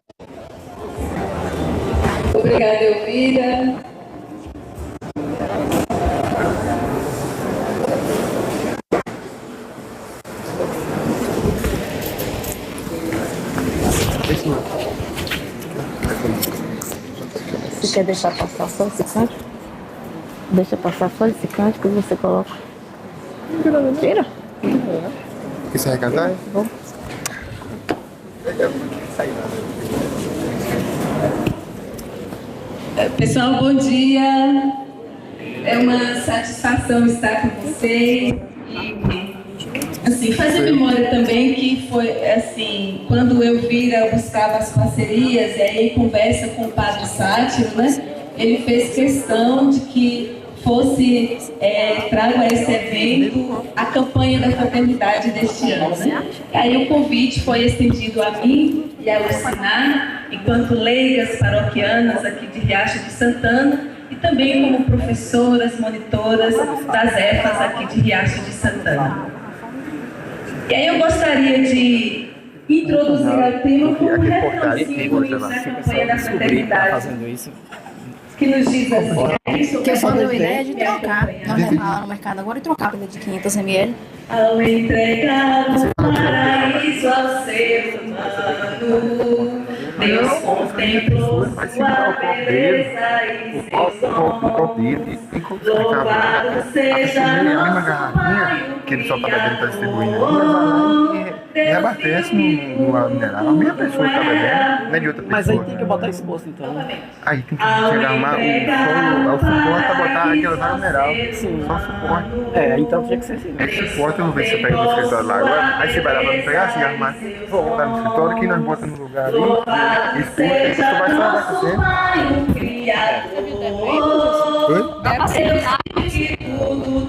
Obrigada, Elvira. Você quer deixar passar só esse canto? Deixa passar só esse canto que você coloca. Tira. Você vai cantar? Bom. Pessoal, bom dia. É uma satisfação estar com vocês e assim, fazer memória também que foi assim, quando eu Elvira buscava as parcerias e aí conversa com o Padre Sátiro, né? Ele fez questão de que fosse trago a esse evento a campanha da fraternidade deste ano, né? E aí o convite foi estendido a mim e a Lucinar, enquanto leigas paroquianas aqui de Riacho de Santana, e também como professoras, monitoras das EFAs aqui de Riacho de Santana. E aí eu gostaria de introduzir o tema com um refrãozinho da campanha da fraternidade, que nos diz assim... Porque eu só deu a ideia de trocar, nós levar lá no mercado agora e trocar pela de 500 ml. Ao entregar o paraíso ao ser humano, Deus contemplou sua beleza e seu nome. Louvado seja nosso Pai, que ele só está bebendo para distribuir, e reabastece no mineral. A mesma pessoa está bebendo, não é de outra pessoa. Mas aí tem que botar exposto então. Aí tem que arrumar o suporte para botar aquela água mineral. Sim. Só suporte. Então tinha que ser assim. Suporte eu não vejo se você pega no escritório lá agora. Aí você vai lá para me pegar assim, arrumar. Vou botar no escritório que nós botamos no lugar ali. Expor, aí você vai falar com você.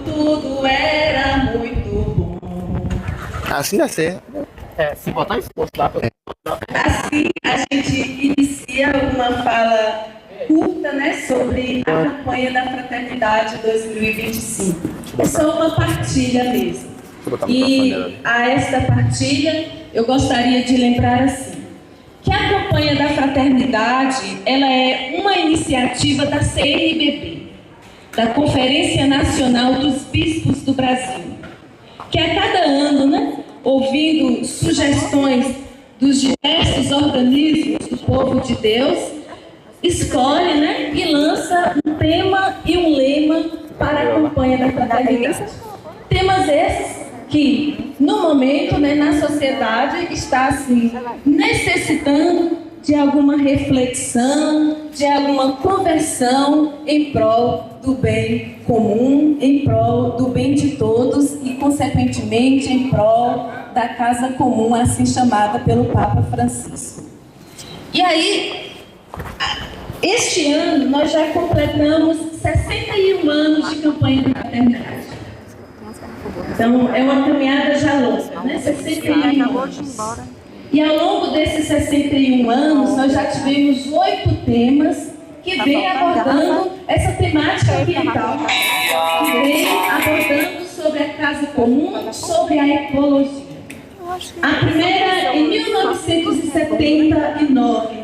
Tudo era muito bom. Assim dá certo. Se botar exposto lá. Assim a gente inicia uma fala curta, né, sobre a campanha da Fraternidade 2025. É só uma partilha mesmo. E a esta partilha eu gostaria de lembrar assim, que a campanha da Fraternidade ela é uma iniciativa da CNBB, da Conferência Nacional dos Bispos do Brasil, que a cada ano, né, ouvindo sugestões dos diversos organismos do povo de Deus, escolhe, né, e lança um tema e um lema para a campanha da fraternidade. Temas esses que, no momento, né, na sociedade, está assim, necessitando de alguma reflexão, de alguma conversão em prol do bem comum, em prol do bem de todos e, consequentemente, em prol da casa comum, assim chamada pelo Papa Francisco. E aí, este ano, nós já completamos 61 anos de campanha de fraternidade. Então, é uma caminhada já longa, né? 61 anos. E ao longo desses 61 anos, nós já tivemos 8 temas que vêm abordando essa temática ambiental, que vêm abordando sobre a casa comum, sobre a ecologia. A primeira, em 1979,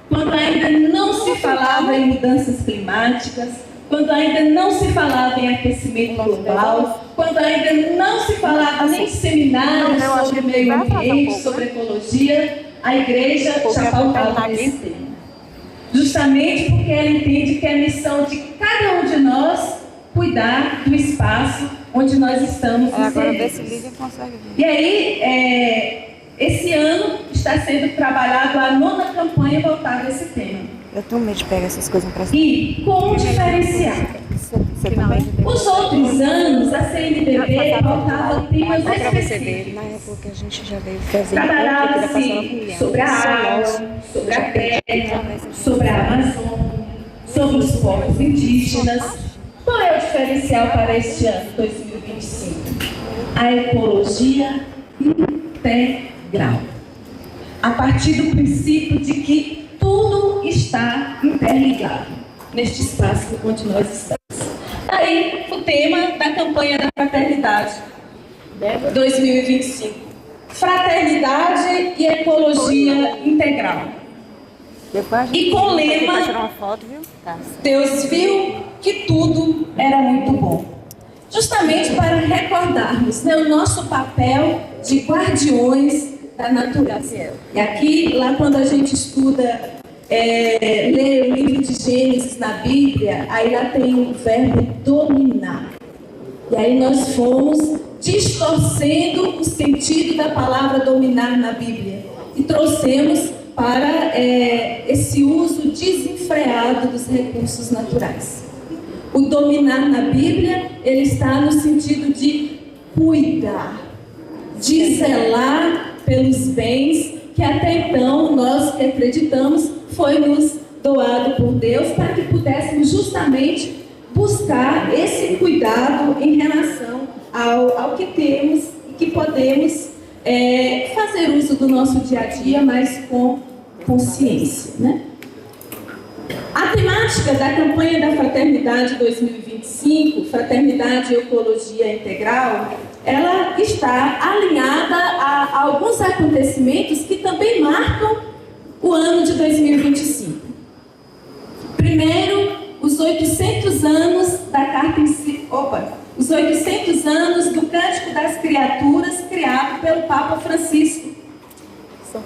quando ainda não se falava em mudanças climáticas, quando ainda não se falava em aquecimento global, quando ainda não se falava nem seminários sobre meio ambiente, sobre ecologia, a igreja já pautava nesse tema. Justamente porque ela entende que é a missão de cada um de nós cuidar do espaço onde nós estamos inseridos. E aí, esse ano está sendo trabalhado a 9ª campanha voltada a esse tema. Eu tenho medo de pegar essas coisas para E com um diferencial. Os outros anos, a CNBB pautava temas específicos. Na época que a gente já veio fazer, trabalhava-se sobre a água, sobre a terra, sobre a Amazônia, sobre os povos indígenas. Qual é o diferencial para este ano, 2025? A ecologia integral. A partir do princípio de que tudo está interligado neste espaço onde nós estamos. Aí, o tema da campanha da fraternidade 2025. Fraternidade e ecologia integral. E com o lema, Deus viu que tudo era muito bom. Justamente para recordarmos, né, o nosso papel de guardiões da natureza. E aqui, lá quando a gente estuda, lê o livro de Gênesis na Bíblia, aí lá tem o verbo dominar. E aí nós fomos distorcendo o sentido da palavra dominar na Bíblia e trouxemos para esse uso desenfreado dos recursos naturais. O dominar na Bíblia, ele está no sentido de cuidar, de zelar pelos bens que até então nós que acreditamos foi nos doado por Deus para que pudéssemos justamente buscar esse cuidado em relação ao que temos e que podemos fazer uso do nosso dia a dia, mas com consciência, né? A temática da campanha da Fraternidade 2025, Fraternidade e Ecologia Integral, ela está alinhada a alguns acontecimentos que também marcam o ano de 2025. Primeiro, os 800 anos da carta os 800 anos do Cântico das Criaturas, criado pelo Papa Francisco,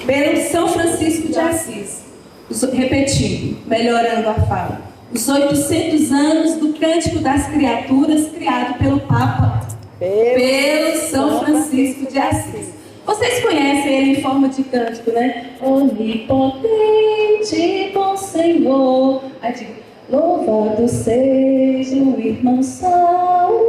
pelo São Francisco de Assis. Repetindo, melhorando a fala. Os 800 anos do Cântico das Criaturas, criado pelo Papa, pelo São Francisco de Assis. Vocês conhecem ele em forma de cântico, né? Onipotente, bom Senhor. Aí digo, louvado seja o irmão Sol,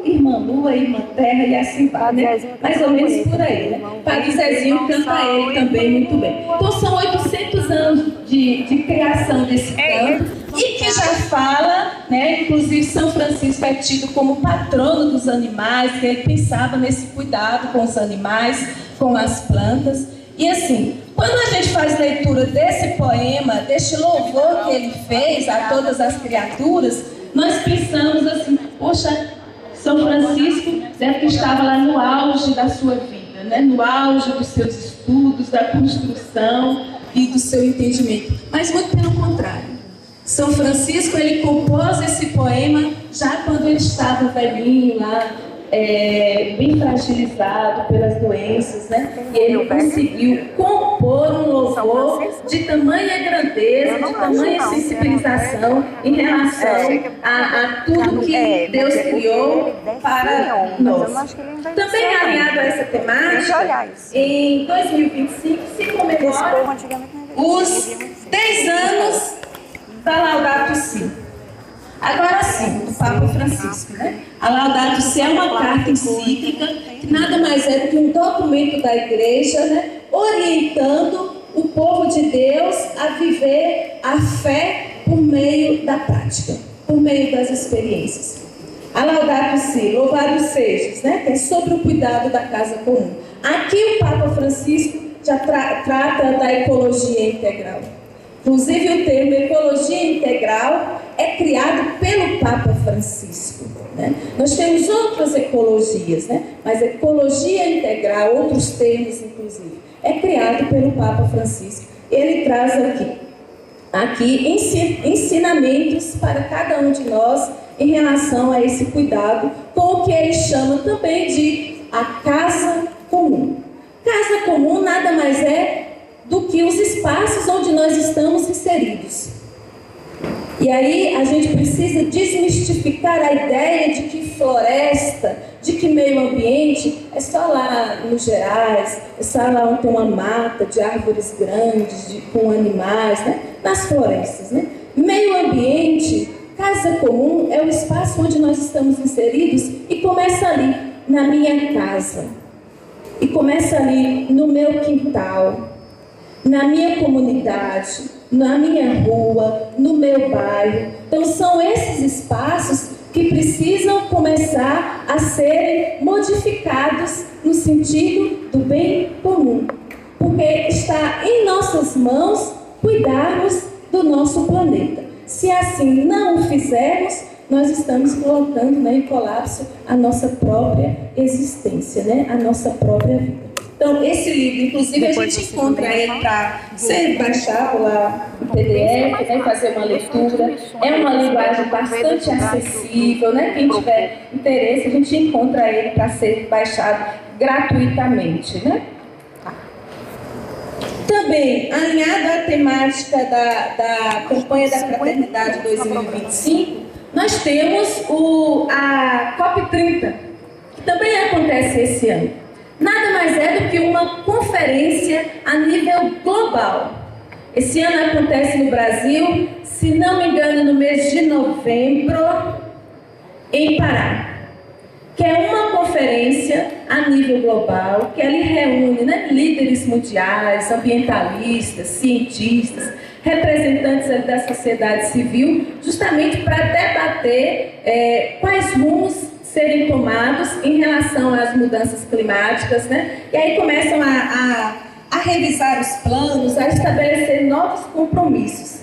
irmã Lua, irmã Terra e assim vai, né? Mais ou menos por aí, né? Padre Zezinho canta ele também muito bem. Então são 800 anos de criação desse canto e que já fala, né? Inclusive São Francisco é tido como patrono dos animais, que ele pensava nesse cuidado com os animais, com as plantas. E assim, quando a gente faz leitura desse poema, deste louvor que ele fez a todas as criaturas, nós pensamos assim, poxa, São Francisco deve que estava lá no auge da sua vida, né? No auge dos seus estudos, da construção e do seu entendimento. Mas muito pelo contrário. São Francisco, ele compôs esse poema já quando ele estava velhinho lá, bem fragilizado pelas doenças, né? E ele conseguiu compor um louvor de tamanha grandeza, de tamanha sensibilização em relação a tudo que Deus criou para nós. Também alinhado a essa temática, em 2025 se comemora os 10 anos da Laudato Si. Agora sim, do Papa Francisco, né? A Laudato Si é uma carta encíclica que nada mais é do que um documento da Igreja, né? Orientando o povo de Deus a viver a fé por meio da prática, por meio das experiências. A Laudato Si, louvado sejas, né? Que é sobre o cuidado da casa comum. Aqui o Papa Francisco já trata da ecologia integral. Inclusive o termo ecologia integral é criado pelo Papa Francisco, né? Nós temos outras ecologias, né? Mas ecologia integral, outros termos inclusive, é criado pelo Papa Francisco. Ele traz aqui ensinamentos para cada um de nós em relação a esse cuidado com o que ele chama também de a casa comum. Casa comum nada mais é do que os espaços onde nós estamos inseridos. E aí a gente precisa desmistificar a ideia de que floresta, de que meio ambiente é só lá nos Gerais, é só lá onde tem uma mata de árvores grandes, com animais, né? Nas florestas, né? Meio ambiente, casa comum, é o espaço onde nós estamos inseridos e começa ali, na minha casa. E começa ali no meu quintal, na minha comunidade, na minha rua, no meu bairro. Então são esses espaços que precisam começar a serem modificados no sentido do bem comum. Porque está em nossas mãos cuidarmos do nosso planeta. Se assim não o fizermos, nós estamos colocando, né, em colapso a nossa própria existência, né, a nossa própria vida. Então, esse livro, inclusive, a gente encontra ele para ser baixado lá no PDF, né, fazer uma leitura. É uma linguagem bastante acessível, né? Quem tiver interesse, a gente encontra ele para ser baixado gratuitamente, né? Também, alinhado à temática da campanha da Fraternidade 2025, nós temos a COP30, que também acontece esse ano. Nada mais é do que uma conferência a nível global. Esse ano acontece no Brasil, se não me engano, no mês de novembro, em Pará. Que é uma conferência a nível global, que ali reúne, né, líderes mundiais, ambientalistas, cientistas, representantes da sociedade civil, justamente para debater quais rumos serem tomados em relação às mudanças climáticas, né? E aí começam a revisar os planos, a estabelecer novos compromissos.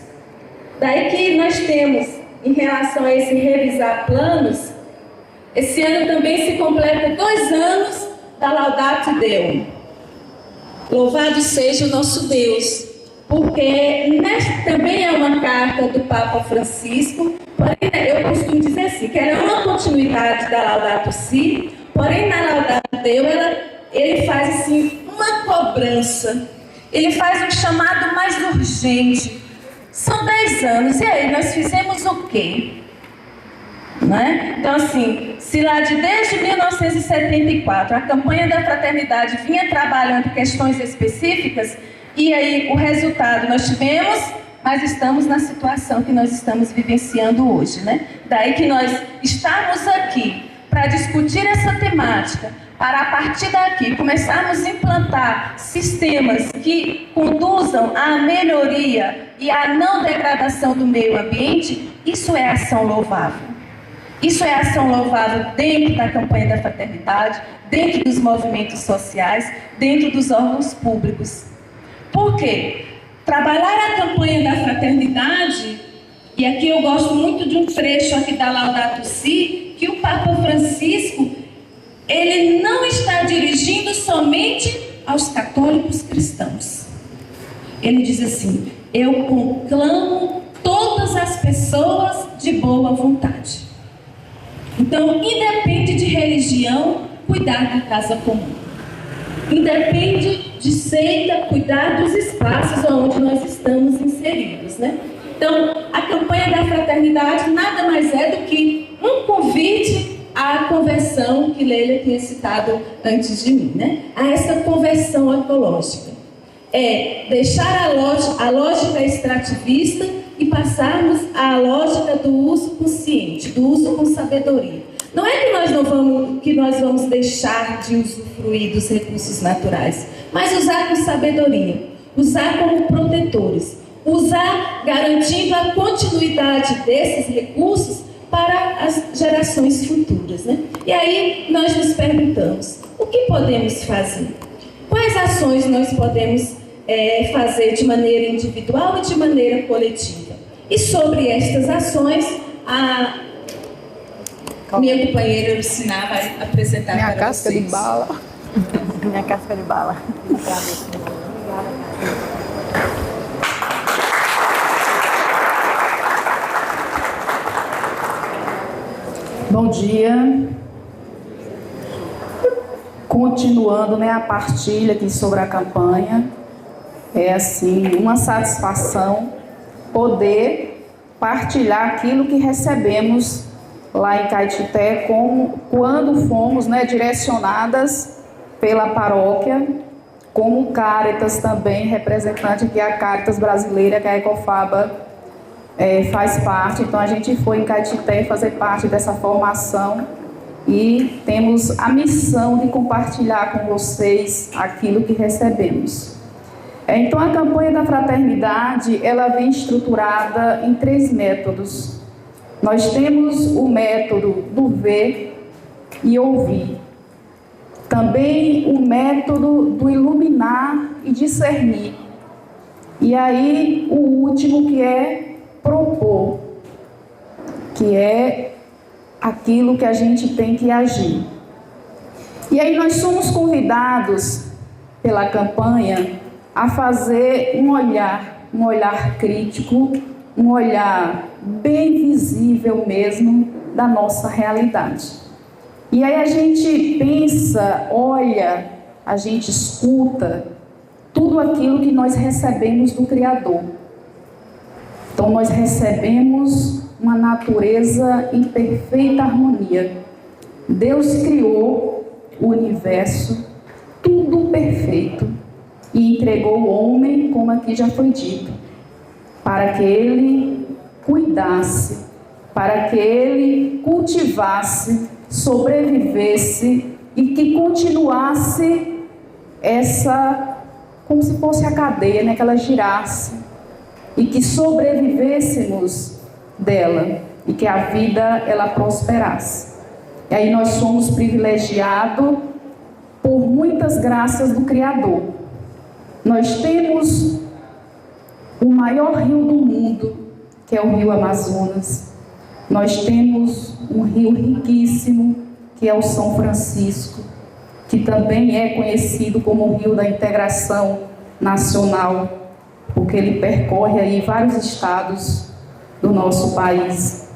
Daí que nós temos, em relação a esse revisar planos, esse ano também se completa 2 anos da Laudato Deum. Louvado seja o nosso Deus, porque também é uma carta do Papa Francisco, porém eu costumo dizer assim, que ela é uma continuidade da Laudato Si, porém na Laudato Deum ele faz assim uma cobrança, ele faz um chamado mais urgente. São 10 anos, e aí nós fizemos o quê? Né? Então assim, se lá desde 1974 a campanha da fraternidade vinha trabalhando questões específicas, e aí o resultado nós tivemos, mas estamos na situação que nós estamos vivenciando hoje, né? Daí que nós estamos aqui para discutir essa temática, para a partir daqui começarmos a implantar sistemas que conduzam à melhoria e à não degradação do meio ambiente. Isso é ação louvável. Isso é ação louvável dentro da campanha da fraternidade, dentro dos movimentos sociais, dentro dos órgãos públicos. Por quê? Trabalhar a campanha da fraternidade, e aqui eu gosto muito de um trecho aqui da Laudato Si, que o Papa Francisco, ele não está dirigindo somente aos católicos cristãos. Ele diz assim: eu conclamo todas as pessoas de boa vontade. Então, independe de religião, cuidar da casa comum. Independe de seita, cuidar dos espaços onde nós estamos inseridos, né? Então, a campanha da fraternidade nada mais é do que um convite à conversão que Leila tinha citado antes de mim, né? A essa conversão ecológica. é deixar a lógica extrativista e passarmos à lógica do uso consciente, do uso com sabedoria. Não é que nós vamos deixar de usufruir dos recursos naturais, mas usar com sabedoria, usar como protetores, usar garantindo a continuidade desses recursos para as gerações futuras, né? E aí nós nos perguntamos, o que podemos fazer? Quais ações nós podemos fazer de maneira individual e de maneira coletiva? E sobre estas ações, a minha companheira Luciná vai apresentar minha para casca vocês. de bala. Minha casca de bala. Bom dia. Continuando, né, a partilha aqui sobre a campanha. É assim, uma satisfação poder partilhar aquilo que recebemos lá em Caetité, quando fomos, né, direcionadas pela paróquia, como Caritas também, representante aqui a Caritas brasileira, que a Ecofaba faz parte. Então a gente foi em Caetité fazer parte dessa formação e temos a missão de compartilhar com vocês aquilo que recebemos. Então a campanha da fraternidade, ela vem estruturada em 3 métodos. Nós temos o método do ver e ouvir. Também o método do iluminar e discernir. E aí o último, que é propor, que é aquilo que a gente tem que agir. E aí nós somos convidados pela campanha a fazer um olhar crítico, um olhar bem visível mesmo da nossa realidade. E aí a gente pensa, olha, a gente escuta tudo aquilo que nós recebemos do Criador. Então nós recebemos uma natureza em perfeita harmonia. Deus criou o universo, tudo perfeito, e entregou o homem, como aqui já foi dito, para que ele cuidasse, para que ele cultivasse, sobrevivesse e que continuasse como se fosse a cadeia, né, que ela girasse, e que sobrevivêssemos dela, e que a vida ela prosperasse. E aí nós somos privilegiados por muitas graças do Criador. Nós temos o maior rio do mundo, que é o Rio Amazonas. Nós temos um rio riquíssimo, que é o São Francisco, que também é conhecido como o Rio da Integração Nacional, porque ele percorre aí vários estados do nosso país.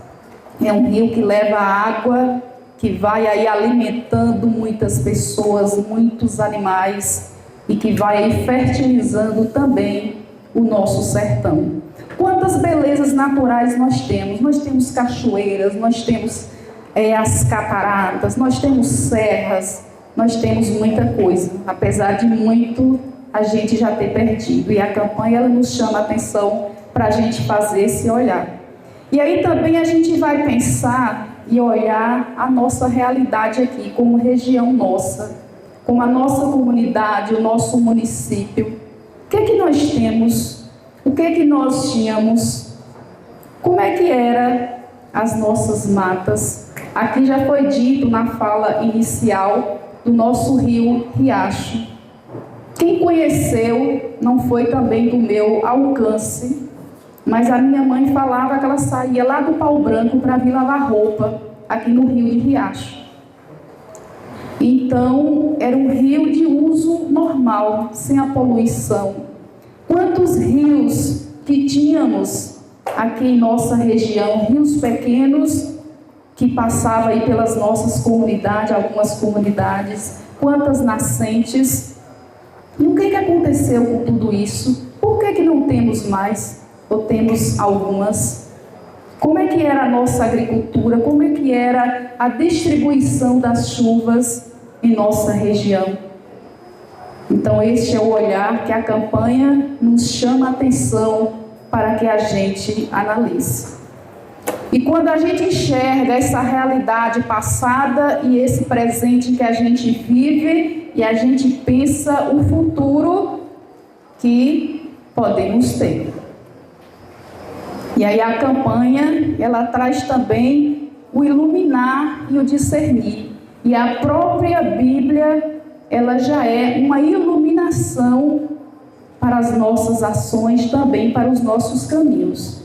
É um rio que leva água, que vai aí alimentando muitas pessoas, muitos animais, e que vai aí fertilizando também o nosso sertão. Quantas belezas naturais nós temos? Nós temos cachoeiras, nós temos as cataratas, nós temos serras, nós temos muita coisa, apesar de muito a gente já ter perdido. E a campanha ela nos chama a atenção para a gente fazer esse olhar. E aí também a gente vai pensar e olhar a nossa realidade aqui, como região nossa, como a nossa comunidade, o nosso município. O que é que nós temos? O que é que nós tínhamos? Como é que eram as nossas matas? Aqui já foi dito na fala inicial do nosso rio Riacho. Quem conheceu não foi também do meu alcance, mas a minha mãe falava que ela saía lá do Pau Branco para vir lavar roupa, aqui no rio de Riacho. Então, era um rio de uso normal, sem a poluição. Quantos rios que tínhamos aqui em nossa região, rios pequenos, que passavam aí pelas nossas comunidades, algumas comunidades, quantas nascentes. E o que aconteceu com tudo isso? Por que não temos mais? Ou temos algumas? Como é que era a nossa agricultura? Como é que era a distribuição das chuvas em nossa região? Então, este é o olhar que a campanha nos chama a atenção para que a gente analise. E quando a gente enxerga essa realidade passada e esse presente que a gente vive, e a gente pensa o futuro que podemos ter. E aí a campanha, ela traz também o iluminar e o discernir. E a própria Bíblia, ela já é uma iluminação para as nossas ações, também para os nossos caminhos.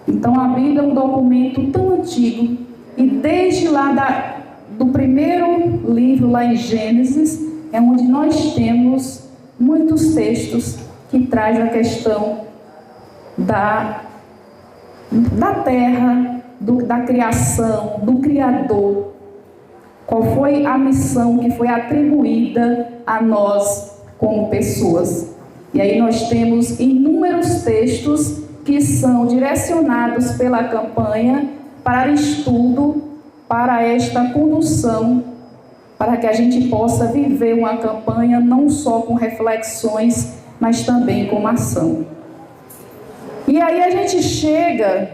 Então a Bíblia é um documento tão antigo, e desde lá do primeiro livro, lá em Gênesis, é onde nós temos muitos textos que traz a questão da terra, da criação, do Criador. Qual foi a missão que foi atribuída a nós como pessoas? E aí nós temos inúmeros textos que são direcionados pela campanha para estudo, para esta condução, para que a gente possa viver uma campanha não só com reflexões, mas também com ação. E aí a gente chega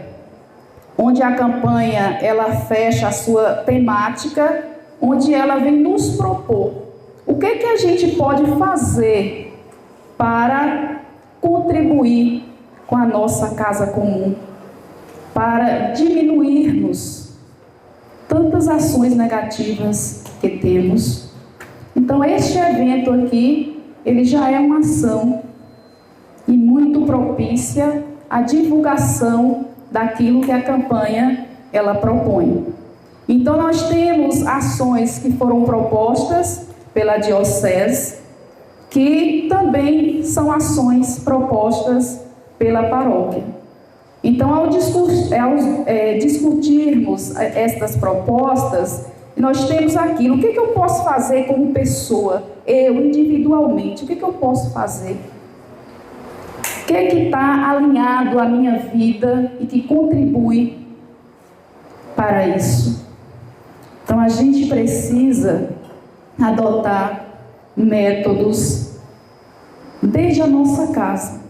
onde a campanha ela fecha a sua temática, onde ela vem nos propor o que a gente pode fazer para contribuir com a nossa casa comum, para diminuirmos tantas ações negativas que temos. Então este evento aqui, ele já é uma ação e muito propícia à divulgação daquilo que a campanha ela propõe. Então nós temos ações que foram propostas pela diocese, que também são ações propostas pela paróquia. Então, ao discutirmos estas propostas, nós temos aquilo, o que eu posso fazer como pessoa, eu individualmente, o que eu posso fazer? O que está alinhado à minha vida e que contribui para isso? Então, a gente precisa adotar métodos desde a nossa casa.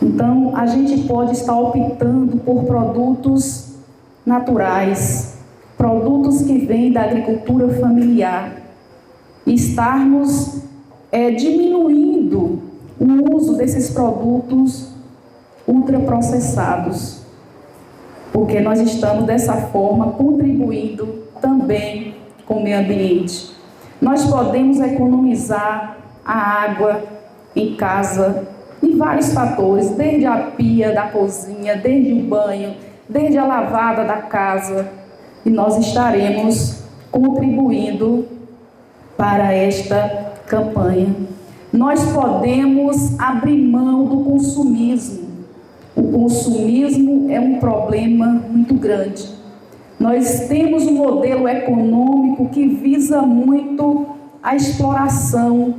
Então, a gente pode estar optando por produtos naturais, produtos que vêm da agricultura familiar, e estarmos diminuindo o uso desses produtos ultraprocessados, porque nós estamos dessa forma contribuindo também com o meio ambiente. Nós podemos economizar a água em casa, em vários fatores, desde a pia da cozinha, desde o banho, desde a lavada da casa, e nós estaremos contribuindo para esta campanha. Nós podemos abrir mão do consumismo. O consumismo é um problema muito grande. Nós temos um modelo econômico que visa muito a exploração.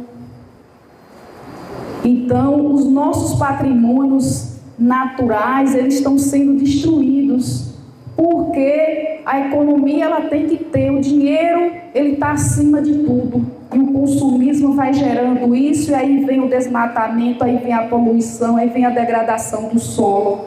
Então, os nossos patrimônios naturais, eles estão sendo destruídos, porque a economia ela tem que ter, o dinheiro ele está acima de tudo, e o consumismo vai gerando isso, e aí vem o desmatamento, aí vem a poluição, aí vem a degradação do solo.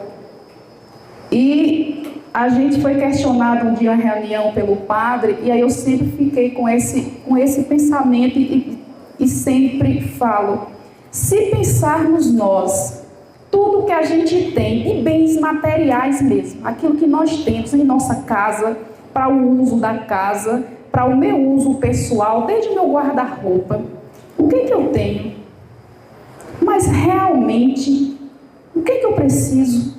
E a gente foi questionado um dia em reunião pelo padre, e aí eu sempre fiquei com esse pensamento e sempre falo, se pensarmos nós, tudo que a gente tem, e bens materiais mesmo, aquilo que nós temos em nossa casa, para o uso da casa, para o meu uso pessoal, desde o meu guarda-roupa, o que eu tenho? Mas realmente, o que eu preciso?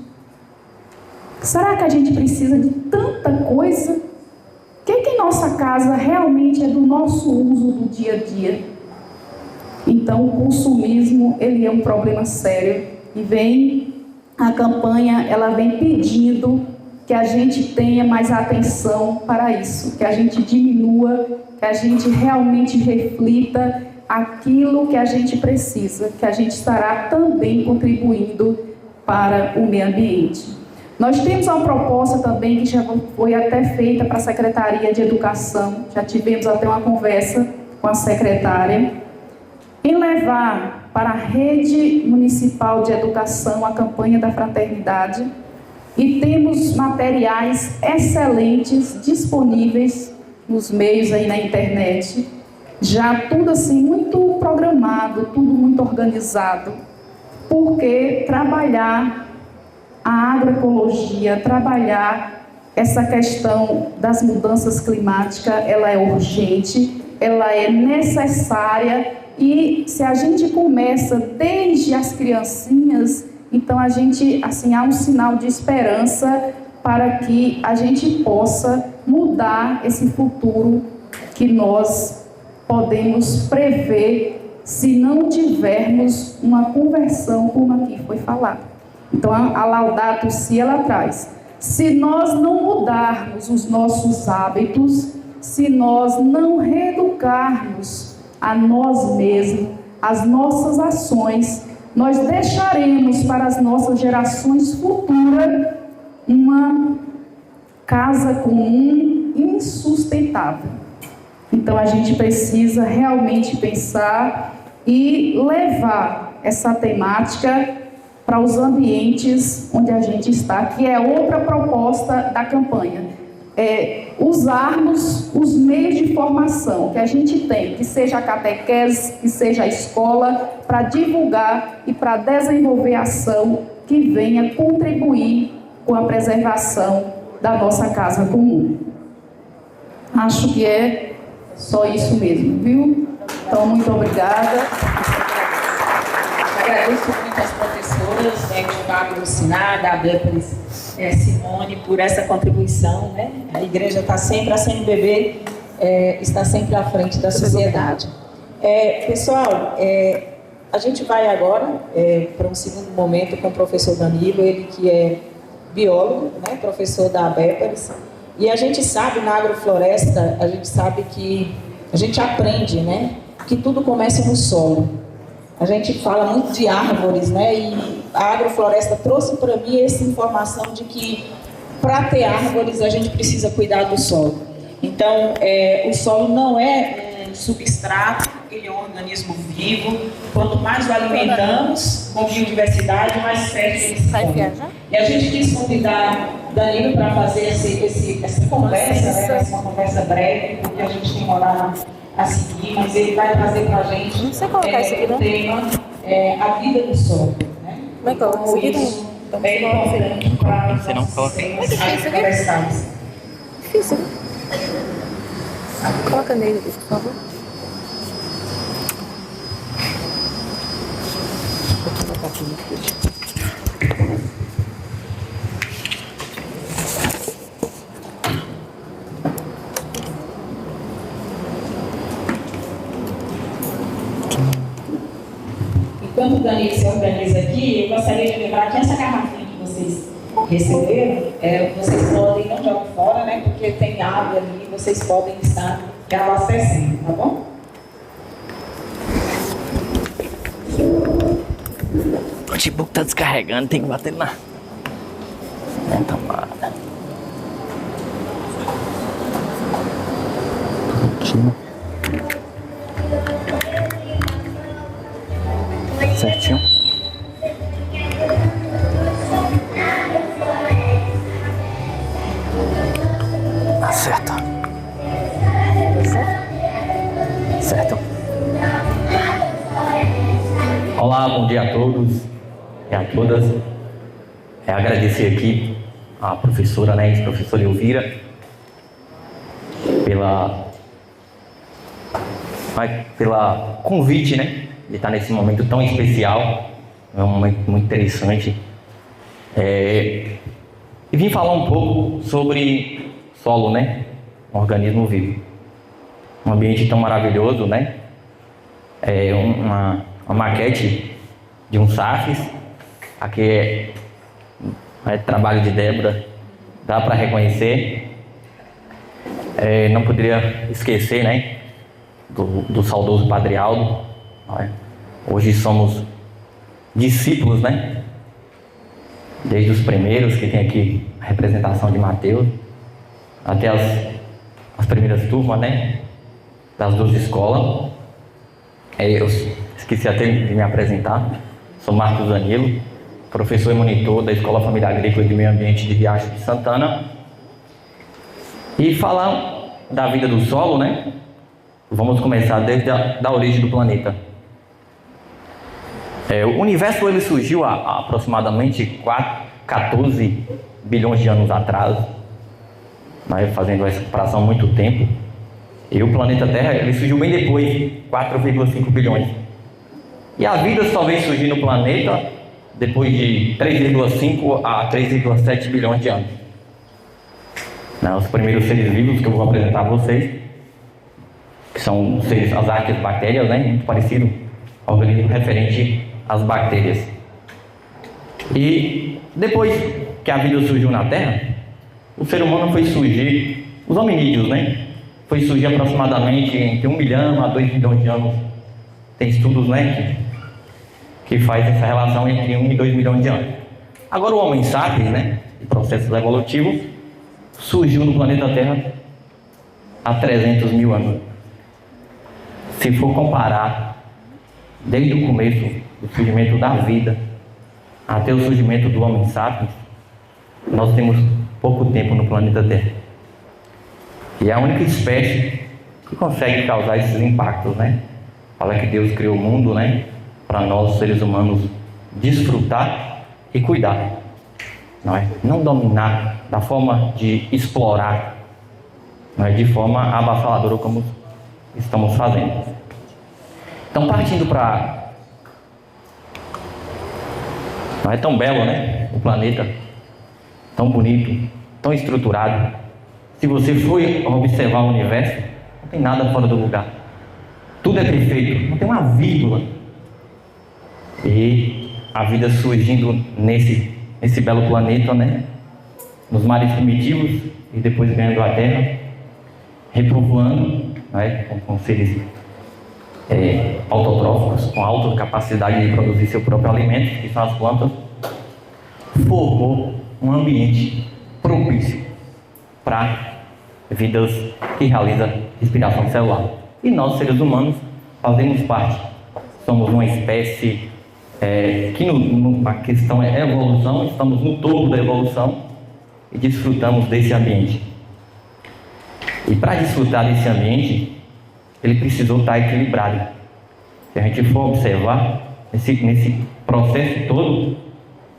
Será que a gente precisa de tanta coisa? O que em nossa casa realmente é do nosso uso do dia a dia? Então, o consumismo, ele é um problema sério, e a campanha, ela vem pedindo que a gente tenha mais atenção para isso, que a gente diminua, que a gente realmente reflita aquilo que a gente precisa, que a gente estará também contribuindo para o meio ambiente. Nós temos uma proposta também que já foi até feita para a Secretaria de Educação, já tivemos até uma conversa com a secretária, em levar para a rede municipal de educação a campanha da fraternidade e temos materiais excelentes disponíveis nos meios aí na internet, já tudo assim muito programado, tudo muito organizado, porque trabalhar a agroecologia, trabalhar essa questão das mudanças climáticas, ela é urgente, ela é necessária e se a gente começa desde as criancinhas, então a gente, assim, há um sinal de esperança para que a gente possa mudar esse futuro que nós podemos prever se não tivermos uma conversão como aqui foi falado. Então a Laudato Si, ela traz, se nós não mudarmos os nossos hábitos, se nós não reeducarmos a nós mesmos, as nossas ações, nós deixaremos para as nossas gerações futuras uma casa comum insustentável. Então a gente precisa realmente pensar e levar essa temática para os ambientes onde a gente está, que é outra proposta da campanha. Usarmos os meios de formação que a gente tem, que seja a catequese, que seja a escola, para divulgar e para desenvolver ação que venha contribuir com a preservação da nossa casa comum. Acho que é só isso mesmo, viu? Então, muito obrigada. Agradeço muito às professoras, do Fábio Lucinar, da Bépolis Simone, por essa contribuição, né? A igreja está sempre, a CNBB está sempre à frente da sociedade. Pessoal, a gente vai agora para um segundo momento com o professor Danilo, ele que é biólogo, né? Professor da Bépolis. E a gente sabe, na agrofloresta, a gente sabe que a gente aprende, né? Que tudo começa no solo. A gente fala muito de árvores, né? E a agrofloresta trouxe para mim essa informação de que para ter árvores a gente precisa cuidar do solo. Então, o solo não é um substrato, ele é um organismo vivo. Quanto mais o alimentamos com biodiversidade, mais fértil ele se torna. E a gente quis convidar Danilo para fazer essa conversa, né? Vai ser uma conversa breve, porque a gente tem um horário a seguir, mas ele vai trazer para a gente o tema a vida do solo. Né? Então, isso é importante para os nossos temas agroflorestais. Difícil, né? Coloca nele, por favor. Enquanto o Danilo se organiza aqui, eu gostaria de lembrar que essa garrafinha que vocês receberam, vocês podem, não jogar fora, né? Porque tem água ali, vocês podem estar abastecendo, tá bom? O notebook tá descarregando, tem que bater na tomada. Certinho. Acerta. Certo. Olá, bom dia a todos e a todas. Agradecer aqui a professora, né, ex-professora Elvira, pela convite, né, de estar nesse momento tão especial. É um momento muito interessante. E vim falar um pouco sobre solo, né, um organismo vivo. Um ambiente tão maravilhoso, né? Uma maquete de um SAFES. Aqui é trabalho de Débora, dá para reconhecer. Não poderia esquecer, né, do saudoso Padre Aldo. Hoje somos discípulos, né? Desde os primeiros, que tem aqui a representação de Mateus, até as primeiras turmas, né? Das duas escolas. Eu esqueci até de me apresentar. Sou Marcos Danilo, professor e monitor da Escola Família Agrícola de Meio Ambiente de Riacho de Santana. E falar da vida do solo, né? Vamos começar desde a origem do planeta. O universo ele surgiu há aproximadamente 14 bilhões de anos atrás, né? Fazendo essa comparação há muito tempo. E o planeta Terra ele surgiu bem depois, 4,5 bilhões. E a vida só veio surgir no planeta depois de 3,5 a 3,7 bilhões de anos. Os primeiros seres vivos que eu vou apresentar a vocês, que são as arqueobactérias, né? Muito parecido ao organismo referente às bactérias. E depois que a vida surgiu na Terra, o ser humano foi surgir, os hominídeos, né? Foi surgir aproximadamente entre 1 milhão a 2 milhões de anos. Tem estudos, né, que faz essa relação entre 1 e 2 milhões de anos. Agora o Homo sapiens, né, em processos evolutivos, surgiu no planeta Terra há 300 mil anos. Se for comparar desde o começo do surgimento da vida até o surgimento do Homo sapiens, nós temos pouco tempo no planeta Terra. E é a única espécie que consegue causar esses impactos, né? Fala que Deus criou o mundo, né? Para nós, seres humanos, desfrutar e cuidar. Não é? Não dominar da forma de explorar, não é? De forma avassaladora como estamos fazendo. Então, partindo para... Não é tão belo, né? O planeta, tão bonito, tão estruturado. Se você for observar o universo, não tem nada fora do lugar. Tudo é perfeito, não tem uma vírgula. E a vida surgindo nesse belo planeta, né? Nos mares primitivos e depois ganhando a Terra, repovoando, né? Com seres autotróficos, com alta capacidade de produzir seu próprio alimento, que são as plantas, formou um ambiente propício para vidas que realizam respiração celular. E nós, seres humanos, fazemos parte. Somos uma espécie que a questão é evolução, estamos no topo da evolução e desfrutamos desse ambiente. E para desfrutar desse ambiente, ele precisou estar equilibrado. Se a gente for observar, nesse processo todo,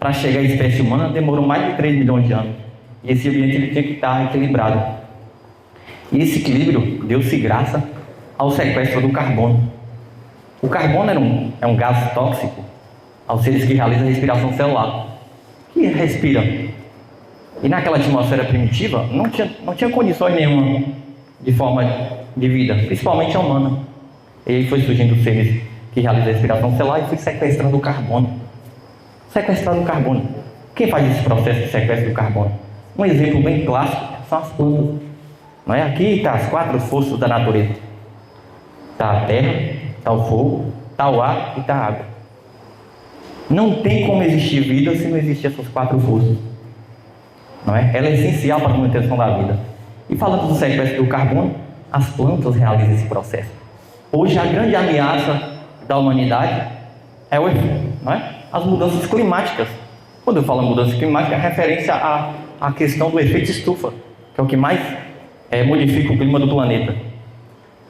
para chegar à espécie humana, demorou mais de 3 milhões de anos. E esse ambiente ele tinha que estar equilibrado. E esse equilíbrio deu-se graças ao sequestro do carbono. O carbono é um gás tóxico aos seres que realizam a respiração celular, que respira. E naquela atmosfera primitiva não tinha condições nenhuma de forma de vida, principalmente a humana. E aí foi surgindo os seres que realizam a respiração celular e foi sequestrando o carbono. Sequestrando o carbono. Quem faz esse processo de sequestro do carbono? Um exemplo bem clássico são as plantas. Não é? Aqui está as 4 forças da natureza. Está a terra, está o fogo, está o ar e está a água. Não tem como existir vida se não existir essas 4 forças. Não é? Ela é essencial para a manutenção da vida. E falando do sequestro do carbono, as plantas realizam esse processo. Hoje a grande ameaça da humanidade é o efeito, não é? As mudanças climáticas. Quando eu falo mudança climática, é referência à questão do efeito estufa, que é o que mais modifica o clima do planeta.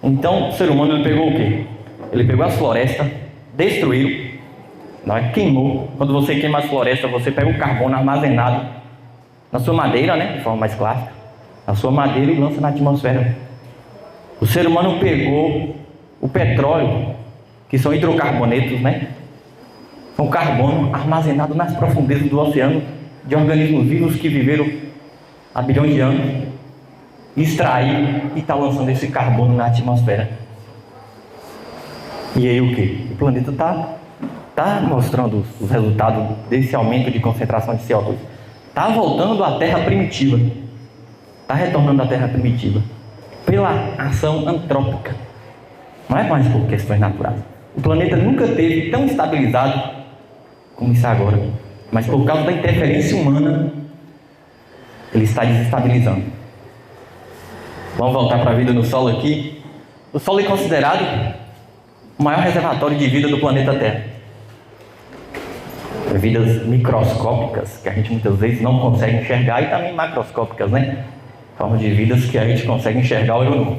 Então, o ser humano ele pegou o quê? Ele pegou as florestas, destruiu, não é? Queimou. Quando você queima as florestas, você pega o carbono armazenado na sua madeira, né? De forma mais clássica, na sua madeira e lança na atmosfera. O ser humano pegou o petróleo, que são hidrocarbonetos, né? São carbono armazenado nas profundezas do oceano de organismos vivos que viveram há bilhões de anos. Extraiu e está lançando esse carbono na atmosfera. E aí o que? O planeta está mostrando os resultados desse aumento de concentração de CO2. Está voltando à Terra primitiva. Está retornando à Terra primitiva. Pela ação antrópica. Não é mais por questões naturais. O planeta nunca esteve tão estabilizado como está agora. Mas por causa da interferência humana, ele está desestabilizando. Vamos voltar para a vida no solo aqui. O solo é considerado o maior reservatório de vida do planeta Terra. Vidas microscópicas, que a gente muitas vezes não consegue enxergar, e também macroscópicas, né? Formas de vidas que a gente consegue enxergar ou não.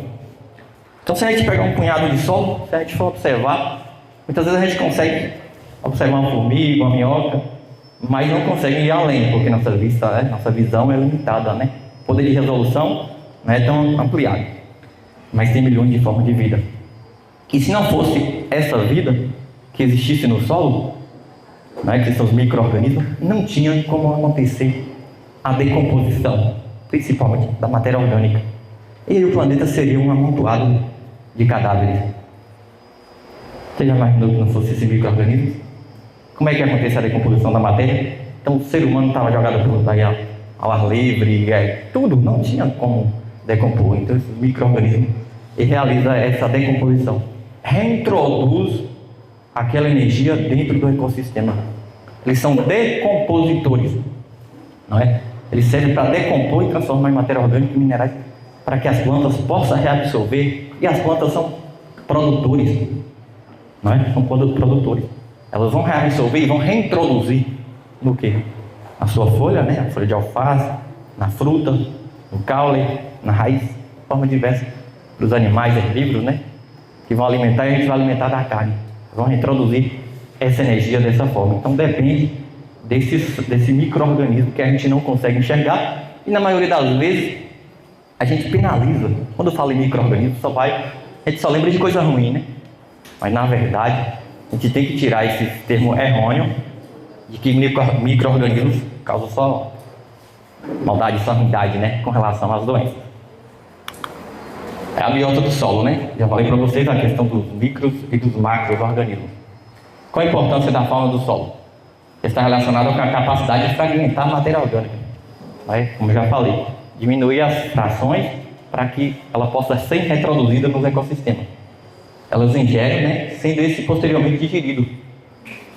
Então, se a gente pegar um punhado de solo, se a gente for observar, muitas vezes a gente consegue observar uma formiga, uma minhoca, mas não consegue ir além, porque nossa visão é limitada, né? O poder de resolução não é tão ampliado, mas tem milhões de formas de vida. E se não fosse essa vida que existisse no solo, né, que são os micro-organismos, não tinha como acontecer a decomposição, principalmente da matéria orgânica. E aí o planeta seria um amontoado de cadáveres. Você já imaginou que não fosse esses micro-organismos? Como é que acontece a decomposição da matéria? Então o ser humano estava jogado por aí ao ar livre, tudo, não tinha como decompor. Então esses micro-organismos realizam essa decomposição, reintroduz aquela energia dentro do ecossistema. Eles são decompositores, não é? Eles servem para decompor e transformar em matéria orgânica e minerais para que as plantas possam reabsorver. E as plantas são produtores, não é? São produtores. Elas vão reabsorver e vão reintroduzir no quê? Na sua folha, né? A folha de alface, na fruta, no caule, na raiz, de forma diversa, para os animais herbívoros, né? Que vão alimentar e a gente vai alimentar da carne. Vão reintroduzir essa energia dessa forma. Então depende desse micro-organismo que a gente não consegue enxergar, e na maioria das vezes a gente penaliza. Quando eu falo em micro-organismo, a gente só lembra de coisa ruim, né? Mas na verdade a gente tem que tirar esse termo errôneo de que micro-organismos causam só maldade e só ruindade, né? Com relação às doenças. É a biota do solo, né? Já falei para vocês a questão dos micros e dos macros organismos. Qual a importância da fauna do solo? Está relacionada com a capacidade de fragmentar a matéria orgânica. Como eu já falei, diminuir as frações para que ela possa ser reintroduzida nos ecossistemas. Elas ingerem, né? Sendo esse posteriormente digerido.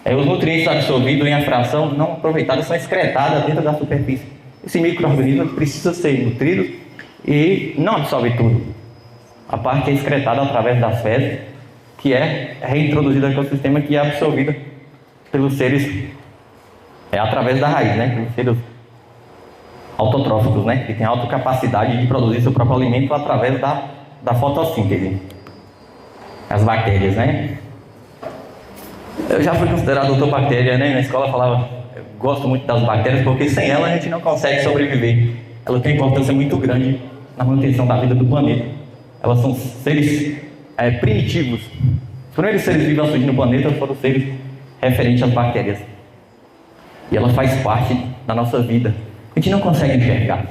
Os nutrientes absorvidos em a fração não aproveitados são excretados dentro da superfície. Esse micro-organismo precisa ser nutrido e não absorve tudo. A parte é excretada através das fezes, que é reintroduzida no ecossistema, que é absorvida pelos seres, através da raiz, né? Pelos seres autotróficos, né? Que tem alta capacidade de produzir seu próprio alimento através da fotossíntese. As bactérias, né? Eu já fui considerado doutor bactéria, né? Na escola eu falava, eu gosto muito das bactérias, porque sem ela a gente não consegue sobreviver. Ela tem importância muito grande na manutenção da vida do planeta. Elas são seres primitivos. Os primeiros seres vivos a surgir no planeta foram seres referentes às bactérias. E ela faz parte da nossa vida. A gente não consegue enxergar,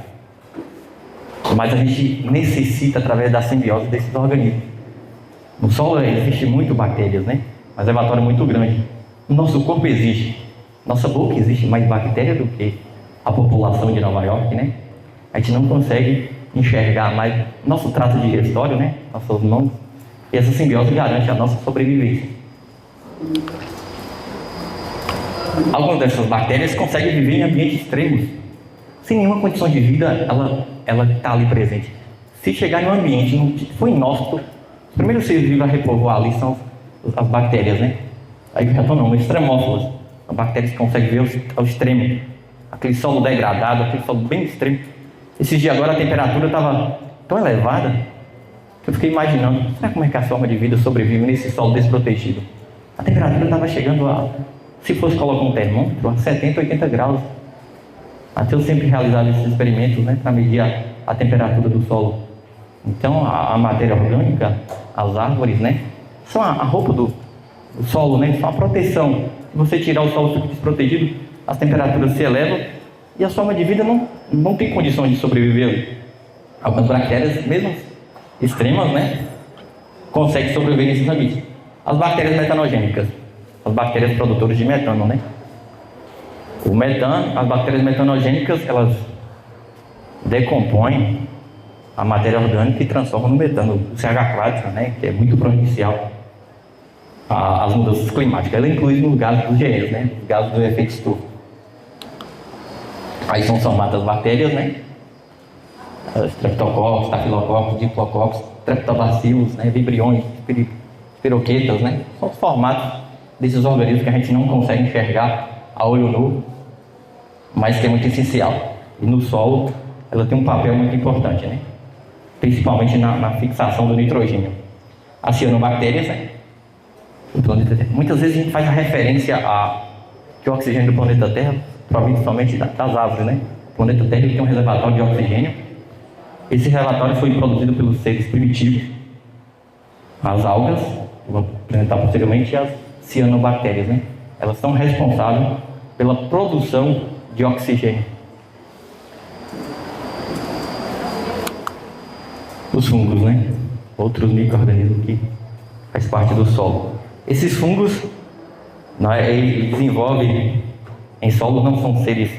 mas a gente necessita através da simbiose desses organismos. No solo existe muito bactérias, né? Mas é um reservatório muito grande. No nosso corpo existe. Nossa boca existe mais bactéria do que a população de Nova York, né? A gente não consegue enxergar mais nosso trato digestório, né? Nossas mãos. E essa simbiose garante a nossa sobrevivência. Algumas dessas bactérias conseguem viver em ambientes extremos. Sem nenhuma condição de vida, ela está ali presente. Se chegar em um ambiente que for inóspito, os primeiros seres vivos a repovoar ali são as bactérias, né? Aí já estão extremófilas. As bactérias que conseguem ver ao extremo. Aquele solo degradado, aquele solo bem extremo. Esses dias agora a temperatura estava tão elevada que eu fiquei imaginando, será como é que a forma de vida sobrevive nesse solo desprotegido? A temperatura estava chegando a, se fosse colocar um termômetro, a 70, 80 graus. Até eu sempre realizava esses experimentos, né, para medir a temperatura do solo. Então a matéria orgânica, as árvores, né, são a roupa do solo, né, são a proteção. Se você tirar o solo fica desprotegido, as temperaturas se elevam e a forma de vida não tem condições de sobreviver ali. Algumas bactérias, mesmo extremas, né, conseguem sobreviver nesses ambientes. As bactérias metanogênicas, as bactérias produtoras de metano, né? O metano, as bactérias metanogênicas, elas decompõem a matéria orgânica e transformam no metano, o CH4, né, que é muito prejudicial às mudanças climáticas. Ela inclui os gases dos GEs, né, os gases do efeito estufa. Aí são somadas as bactérias, né, Streptococcus, Staphylococcus, Diplococcus, Streptobacilos, né, Vibriões, piroquetas, né? São os formatos desses organismos que a gente não consegue enxergar a olho nu, mas que é muito essencial. E no solo, ela tem um papel muito importante, né? Principalmente na fixação do nitrogênio. As cianobactérias, né? Muitas vezes a gente faz a referência que o oxigênio do planeta Terra provém somente das árvores, né? O planeta Terra tem um reservatório de oxigênio. Esse reservatório foi produzido pelos seres primitivos, as algas, que vou apresentar posteriormente, e as cianobactérias, né? Elas são responsáveis pela produção de oxigênio. Os fungos, né? Outros micro-organismos que faz parte do solo. Esses fungos, eles desenvolvem em solo, não são seres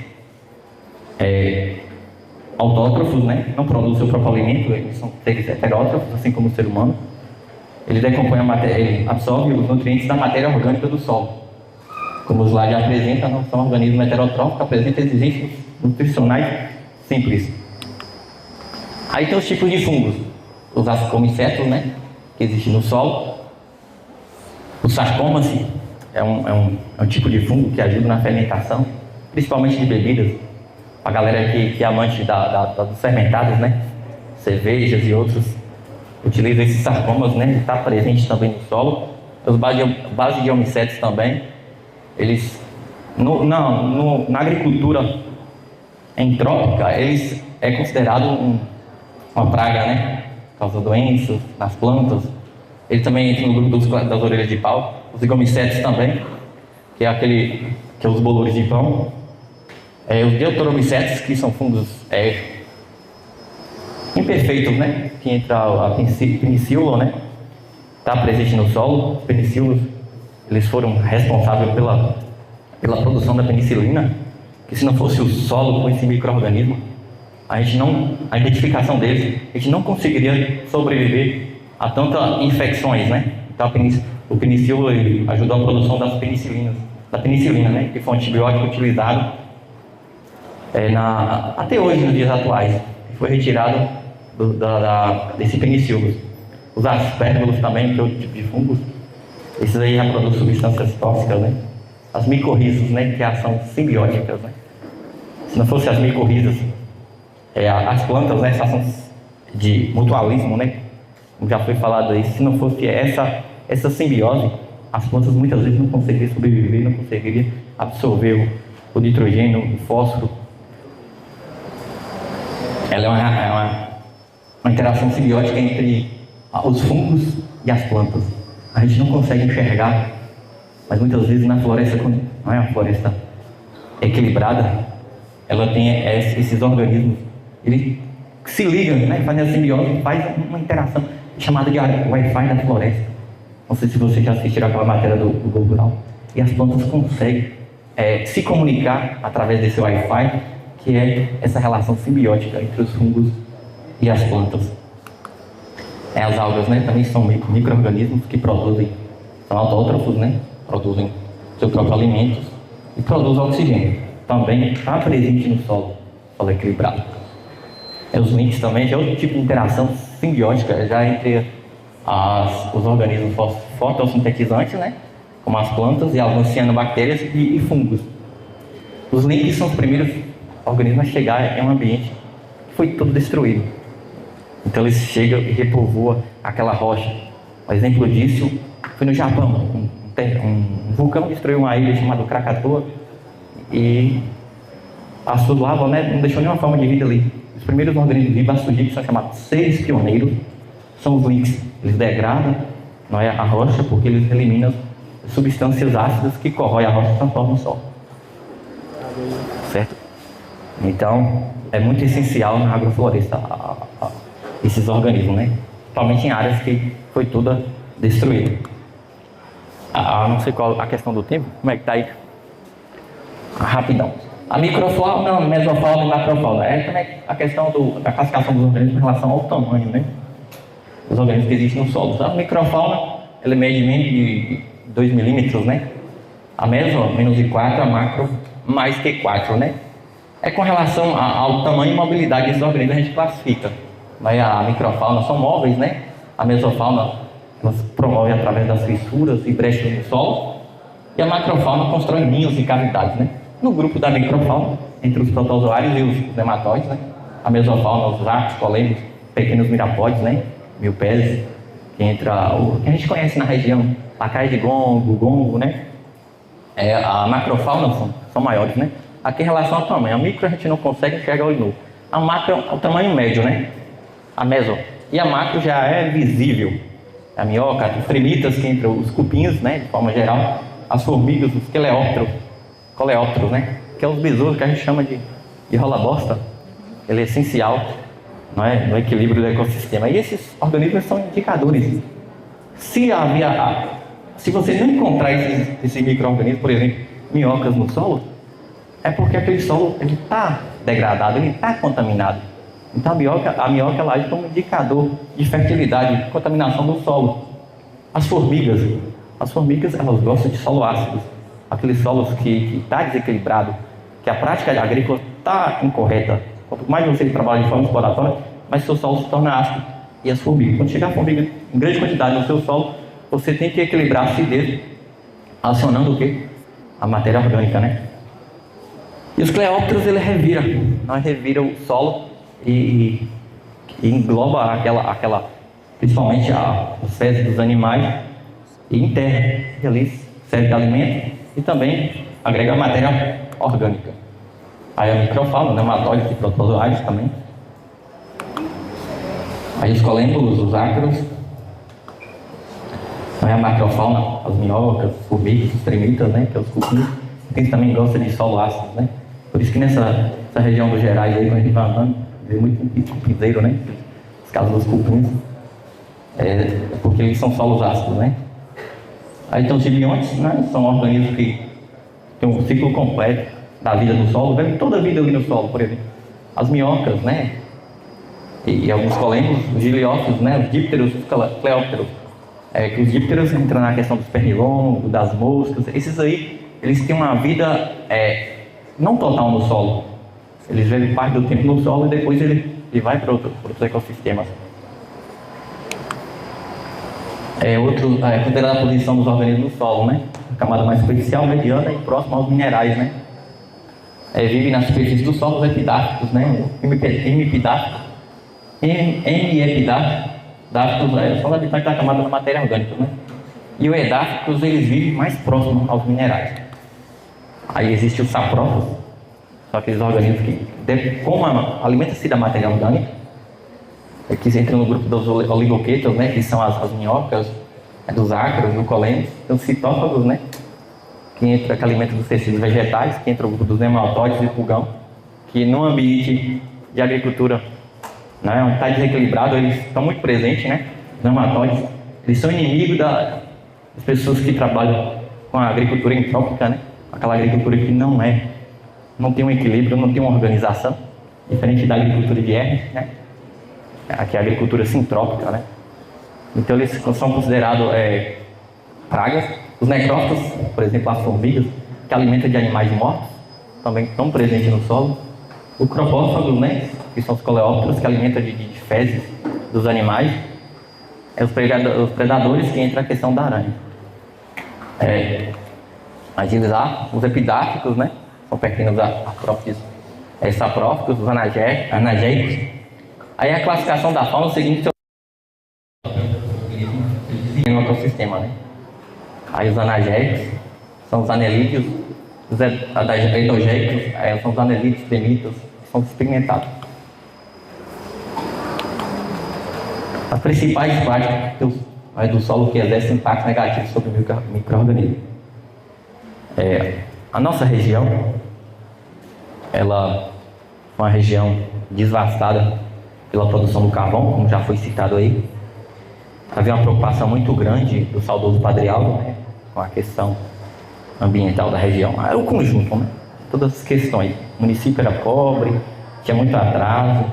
autótrofos, né? Não produzem seu próprio alimento, eles são seres heterótrofos, assim como o ser humano. Ele decompõe a matéria, ele absorve os nutrientes da matéria orgânica do solo. Como o slide apresenta, não são organismos heterótrofos, apresentam exigências nutricionais simples. Aí tem os tipos de fungos, os ascomicetos, né? Que existem no solo. O sarcomas é um tipo de fungo que ajuda na fermentação, principalmente de bebidas. A galera que é amante dos fermentados, né? Cervejas e outros, utiliza esses sarcomas, né? Está presente também no solo. Os basidiomicetos também. Eles, na agricultura entrópica, eles é considerado uma praga, né? Causa doenças nas plantas. Ele também entra no grupo das orelhas de pau. Os zigomicetos também, que é os bolores de pão. Os deuteromicetos, que são fungos imperfeitos, né? Que entra a penicílula, né? Está presente no solo. Os penicílios, eles foram responsáveis pela produção da penicilina, que se não fosse o solo com esse micro-organismo, a identificação deles, a gente não conseguiria sobreviver a tantas infecções, né? Então o penicilo ajudou a produção da penicilina, né? Que foi um antibiótico utilizado até hoje, nos dias atuais. Foi retirado desse penicilo. Os aspergillus também, que é outro tipo de fungos, esses aí já produzem substâncias tóxicas, né? As micorrizas, né? Que são simbióticas, né? Se não fosse as micorrizas, as plantas, né? Essas são de mutualismo, né? Como já foi falado aí, se não fosse essa simbiose, as plantas muitas vezes não conseguiriam sobreviver, não conseguiriam absorver o nitrogênio, o fósforo. Ela é uma interação simbiótica entre os fungos e as plantas. A gente não consegue enxergar, mas muitas vezes na floresta, quando não é uma floresta equilibrada, ela tem esses organismos, eles se ligam, né? Fazem a simbiose, faz uma interação chamada de Wi-Fi da floresta. Não sei se vocês já assistiram aquela matéria do Globo Rural. E as plantas conseguem se comunicar através desse Wi-Fi, que é essa relação simbiótica entre os fungos e as plantas. As algas, né, também são micro-organismos que são autótrofos, né? Produzem seu próprio alimento e produzem oxigênio. Também está presente no solo equilibrado. Os links também já é outro tipo de interação simbiótica, já entre os organismos fotossintetizantes, né? Como as plantas e algumas cianobactérias e fungos. Os links são os primeiros organismos a chegar em um ambiente que foi todo destruído. Então eles chegam e repovoam aquela rocha. Um exemplo disso foi no Japão. Um vulcão destruiu uma ilha chamada Krakatoa e a sua lava, né, não deixou nenhuma forma de vida ali. Os primeiros organismos vivos a surgir, que são chamados seres pioneiros, são os links. Eles degradam, não é, a rocha porque eles eliminam substâncias ácidas que corroem a rocha e transformam em solo. Certo? Então, é muito essencial na agrofloresta esses organismos, né? Principalmente em áreas que foi toda destruída. Não sei qual a questão do tempo, como é que tá aí? Rapidão. A microfauna, mesofauna e macrofauna. Também a questão da classificação dos organismos em relação ao tamanho, né? Os organismos que existem no solo. A microfauna, ela mede menos de 2 milímetros, né? A meso, menos de 4, a macro, mais que 4, né? Com relação ao tamanho e mobilidade desses organismos, a gente classifica. Mas a microfauna são móveis, né? A mesofauna elas promovem através das fissuras e brechas no solo, e a macrofauna constrói ninhos e cavidades, né? No grupo da microfauna, entre os protozoários e os nematóides, né? A mesofauna, os arcos, colêmios, pequenos mirapódios, né? Milpéses, que entra o que a gente conhece na região, lacaia de gongo, né? A macrofauna são maiores, né? Aqui em relação ao tamanho, a micro a gente não consegue enxergar o olho nu. A macro é o tamanho médio, né? A meso. E a macro já é visível. A minhoca, os tremitas, que entram os cupins, né? De forma geral. As formigas, os coleópteros, né? Que é os besouros que a gente chama de rola-bosta. Ele é essencial, não é? No equilíbrio do ecossistema. E esses organismos são indicadores. Se você não encontrar esses micro-organismos, por exemplo, minhocas no solo, é porque aquele solo está degradado, ele está contaminado. Então a minhoca ela age como indicador de fertilidade, de contaminação do solo. As formigas elas gostam de solo ácido, aqueles solos que está desequilibrado, que a prática agrícola está incorreta. Quanto mais você trabalha de forma exploratória, mais seu solo se torna ácido. E as formigas, quando chegar a formiga em grande quantidade no seu solo, você tem que equilibrar a acidez, acionando o quê? A matéria orgânica, né? E os cleópteros, ele revira o solo e engloba aquela principalmente as fezes dos animais e enterra. E ali serve de alimento e também agrega matéria orgânica. Aí a microfauna, nematóides e protozoários também. Aí os colêmbulos, os ácaros. Aí a macrofauna, as minhocas, as formigas, os tremitas, né? Que é os cupins. Eles também gostam de solo ácido, né? Por isso que nessa região dos Gerais aí, quando a gente vai andando, vê muito cupinzeiro, né? Os casos dos cupins. Porque eles são solos ácidos, né? Aí tem os gibiontes, né? São organismos que têm um ciclo completo da vida no solo, vivem toda a vida ali no solo, por exemplo. As minhocas, né? E alguns colêmbulos, os giliófilos, né? Os dípteros, os cleópteros. Que os dípteros entram na questão dos pernilongos, das moscas. Esses aí, eles têm uma vida não total no solo. Eles vivem parte do tempo no solo e depois ele vai para outros ecossistemas. Considerada a posição dos organismos no solo, né? A camada mais superficial, mediana e próxima aos minerais, né? Vivem na superfície do solo os epidáficos, né? Hemipidáficos. Hemiepidáficos são os habitantes da camada da matéria orgânica, né? E os edáficos, eles vivem mais próximos aos minerais. Aí existe os saprófilos, são aqueles organismos que, como alimenta-se da matéria orgânica, que entram no grupo dos oligoquetos, né? Que são as minhocas, dos ácaros, do colêmios. Tem os citófagos, né? Que alimentam dos tecidos vegetais, que entra o grupo dos nematóides e pulgão, que no ambiente de agricultura, né, onde está desequilibrado, eles estão muito presentes, né? Os nematóides, eles são inimigos das pessoas que trabalham com a agricultura entrópica, né? Aquela agricultura que não tem um equilíbrio, não tem uma organização, diferente da agricultura de Hermes, né? Aqui é a agricultura sintrópica, né? Então eles são considerados pragas. Os necrófitos, por exemplo, as formigas, que alimentam de animais mortos, também estão presentes no solo. O cropófagos, né? Que são os coleópteros, que alimentam de fezes dos animais. Os predadores, que entra a questão da aranha. Os epidáficos, né? São pequenos artrópodes sapróficos, os anageicos. Aí a classificação da fauna é o seguinte: no ecossistema, né? Aí os anageicos são os anelídeos, os endogeicos são os anelídeos, tremitas, que são despigmentados. As principais práticas do solo que exercem impacto negativo sobre o micro-organismo. A nossa região, ela é uma região devastada pela produção do carvão, como já foi citado aí. Havia uma preocupação muito grande do saudoso Padre Aldo, né, com a questão ambiental da região. Era o conjunto, né? Todas as questões. O município era pobre, tinha muito atraso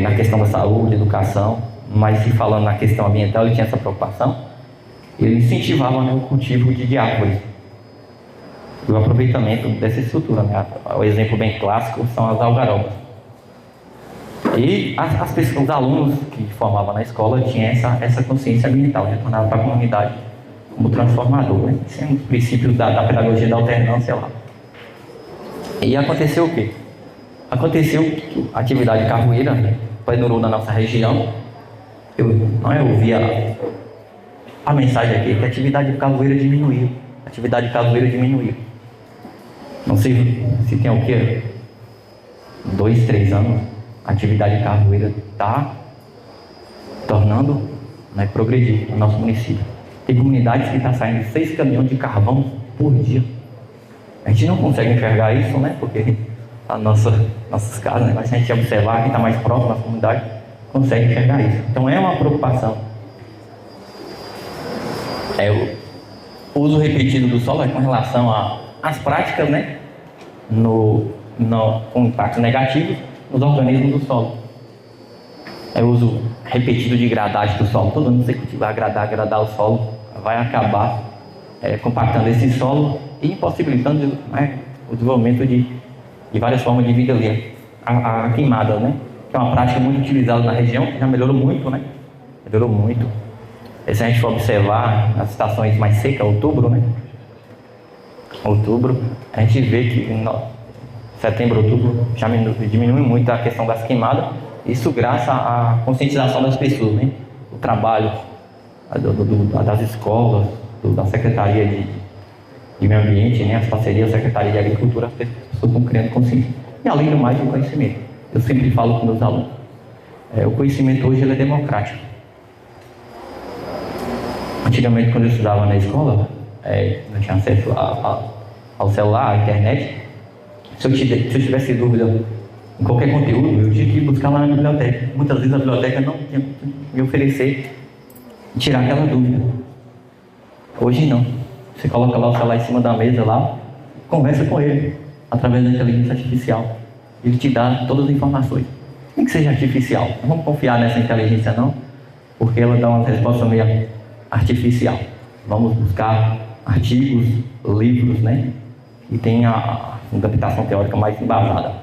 na questão da saúde, educação, mas se falando na questão ambiental, ele tinha essa preocupação. Ele incentivava, né, o cultivo de árvores e o aproveitamento dessa estrutura, né? O exemplo bem clássico são as algarobas. E os alunos que formavam na escola tinham essa consciência ambiental, retornavam para a comunidade como transformador, né? Esse é um dos princípios da pedagogia da alternância lá. E aconteceu o quê? Aconteceu que a atividade carvoeira perdurou na nossa região. Eu via a mensagem aqui que a atividade carvoeira diminuiu. A atividade carvoeira diminuiu. Não sei se tem o quê? 2, 3 anos. A atividade carvoeira está tornando, né, progredir no nosso município. Tem comunidades que estão saindo 6 caminhões de carvão por dia. A gente não consegue enxergar isso, né? Porque nossas casas, né? Mas se a gente observar, quem está mais próximo da comunidade, consegue enxergar isso. Então é uma preocupação. O uso repetido do solo é com relação às práticas, né? Com impactos negativos nos organismos do solo. É o uso repetido de gradagem do solo. Todo ano você vai agradar o solo, vai acabar compactando esse solo e impossibilitando, né, o desenvolvimento de várias formas de vida ali. A queimada, né? Que é uma prática muito utilizada na região, que já melhorou muito, né? Melhorou muito. Se a gente for observar nas estações mais secas, outubro, né? Outubro, a gente vê que em setembro, outubro, já diminui muito a questão das queimadas. Isso graças à conscientização das pessoas, né? O trabalho das escolas, da Secretaria de Meio Ambiente, né? As parcerias da Secretaria de Agricultura, as pessoas estão criando consciência. E além do mais, o conhecimento. Eu sempre falo com meus alunos. O conhecimento hoje ele é democrático. Antigamente, quando eu estudava na escola, não tinha acesso ao celular, à internet. Se eu tivesse dúvida em qualquer conteúdo, eu tinha que buscar lá na biblioteca. Muitas vezes a biblioteca não tinha me oferecer e tirar aquela dúvida. Hoje não. Você coloca lá o celular em cima da mesa, lá, conversa com ele, através da inteligência artificial. Ele te dá todas as informações. Nem que seja artificial. Não vamos confiar nessa inteligência não, porque ela dá uma resposta meio artificial. Vamos buscar artigos, livros, né? E tem a fundamentação teórica mais embasada.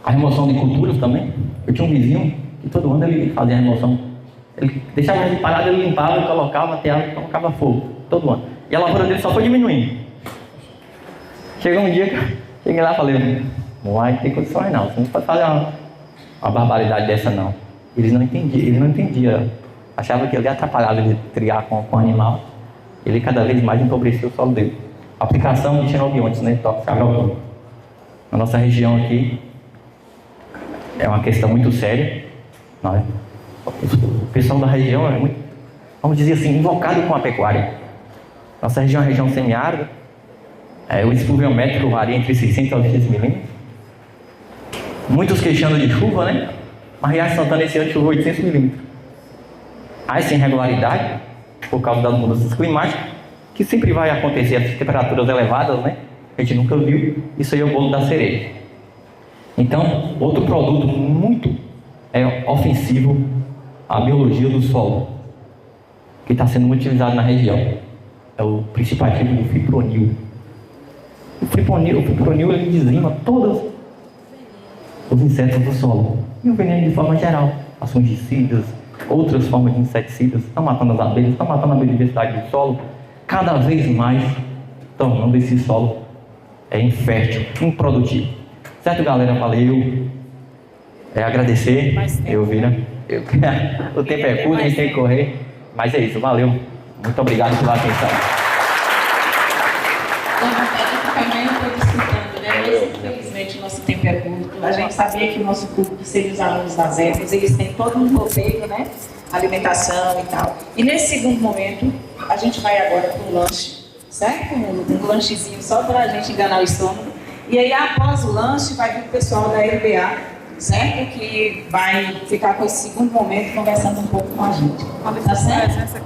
A remoção de culturas também. Eu tinha um vizinho que todo ano ele fazia a remoção. Ele deixava ele parado, ele limpava, ele colocava terra e colocava fogo. Todo ano. E a lavoura dele só foi diminuindo. Chegou um dia que cheguei lá e falei, não vai ter condições não, você não pode fazer uma barbaridade dessa não. Ele não entendia. Achava que ele atrapalhava ele triar com o animal. Ele cada vez mais empobrecia o solo dele. Aplicação de xenobiontes, né? Tóxicos agroquímicos. Na nossa região aqui é uma questão muito séria. Não é? O pessoal da região é muito, vamos dizer assim, invocado com a pecuária. Nossa região é uma região semiárida. O índice pluviométrico varia entre 600 a 800 milímetros. Muitos queixando de chuva, né? Mas Riacho Santana esse ano choveu 800 milímetros. Há essa irregularidade por causa das mudanças climáticas, que sempre vai acontecer as temperaturas elevadas, né? A gente nunca viu. Isso aí é o bolo da cereja. Então, outro produto muito ofensivo à biologia do solo, que está sendo muito utilizado na região, é o principal ativo do fipronil. O fipronil ele dizima todos os insetos do solo. E o veneno de forma geral, as fungicidas, outras formas de inseticidas, estão matando as abelhas, estão matando a biodiversidade do solo, cada vez mais tornando esse solo infértil, improdutivo. Certo, galera? Valeu. Agradecer. Eu vi, né? O tempo é curto, a gente tem que correr. Mas é isso, valeu. Muito obrigado pela atenção. Também estou discutindo, né? Mas infelizmente o nosso tempo é curto. A gente sabia que o nosso público seria os alunos das EFES, eles têm todo um roteiro, né? Alimentação e tal. E nesse segundo momento, a gente vai agora para um lanche, certo? Um lanchezinho só para a gente enganar o estômago. E aí, após o lanche, vai vir o pessoal da LBA, certo? Que vai ficar com esse segundo momento conversando um pouco com a gente. Tá certo?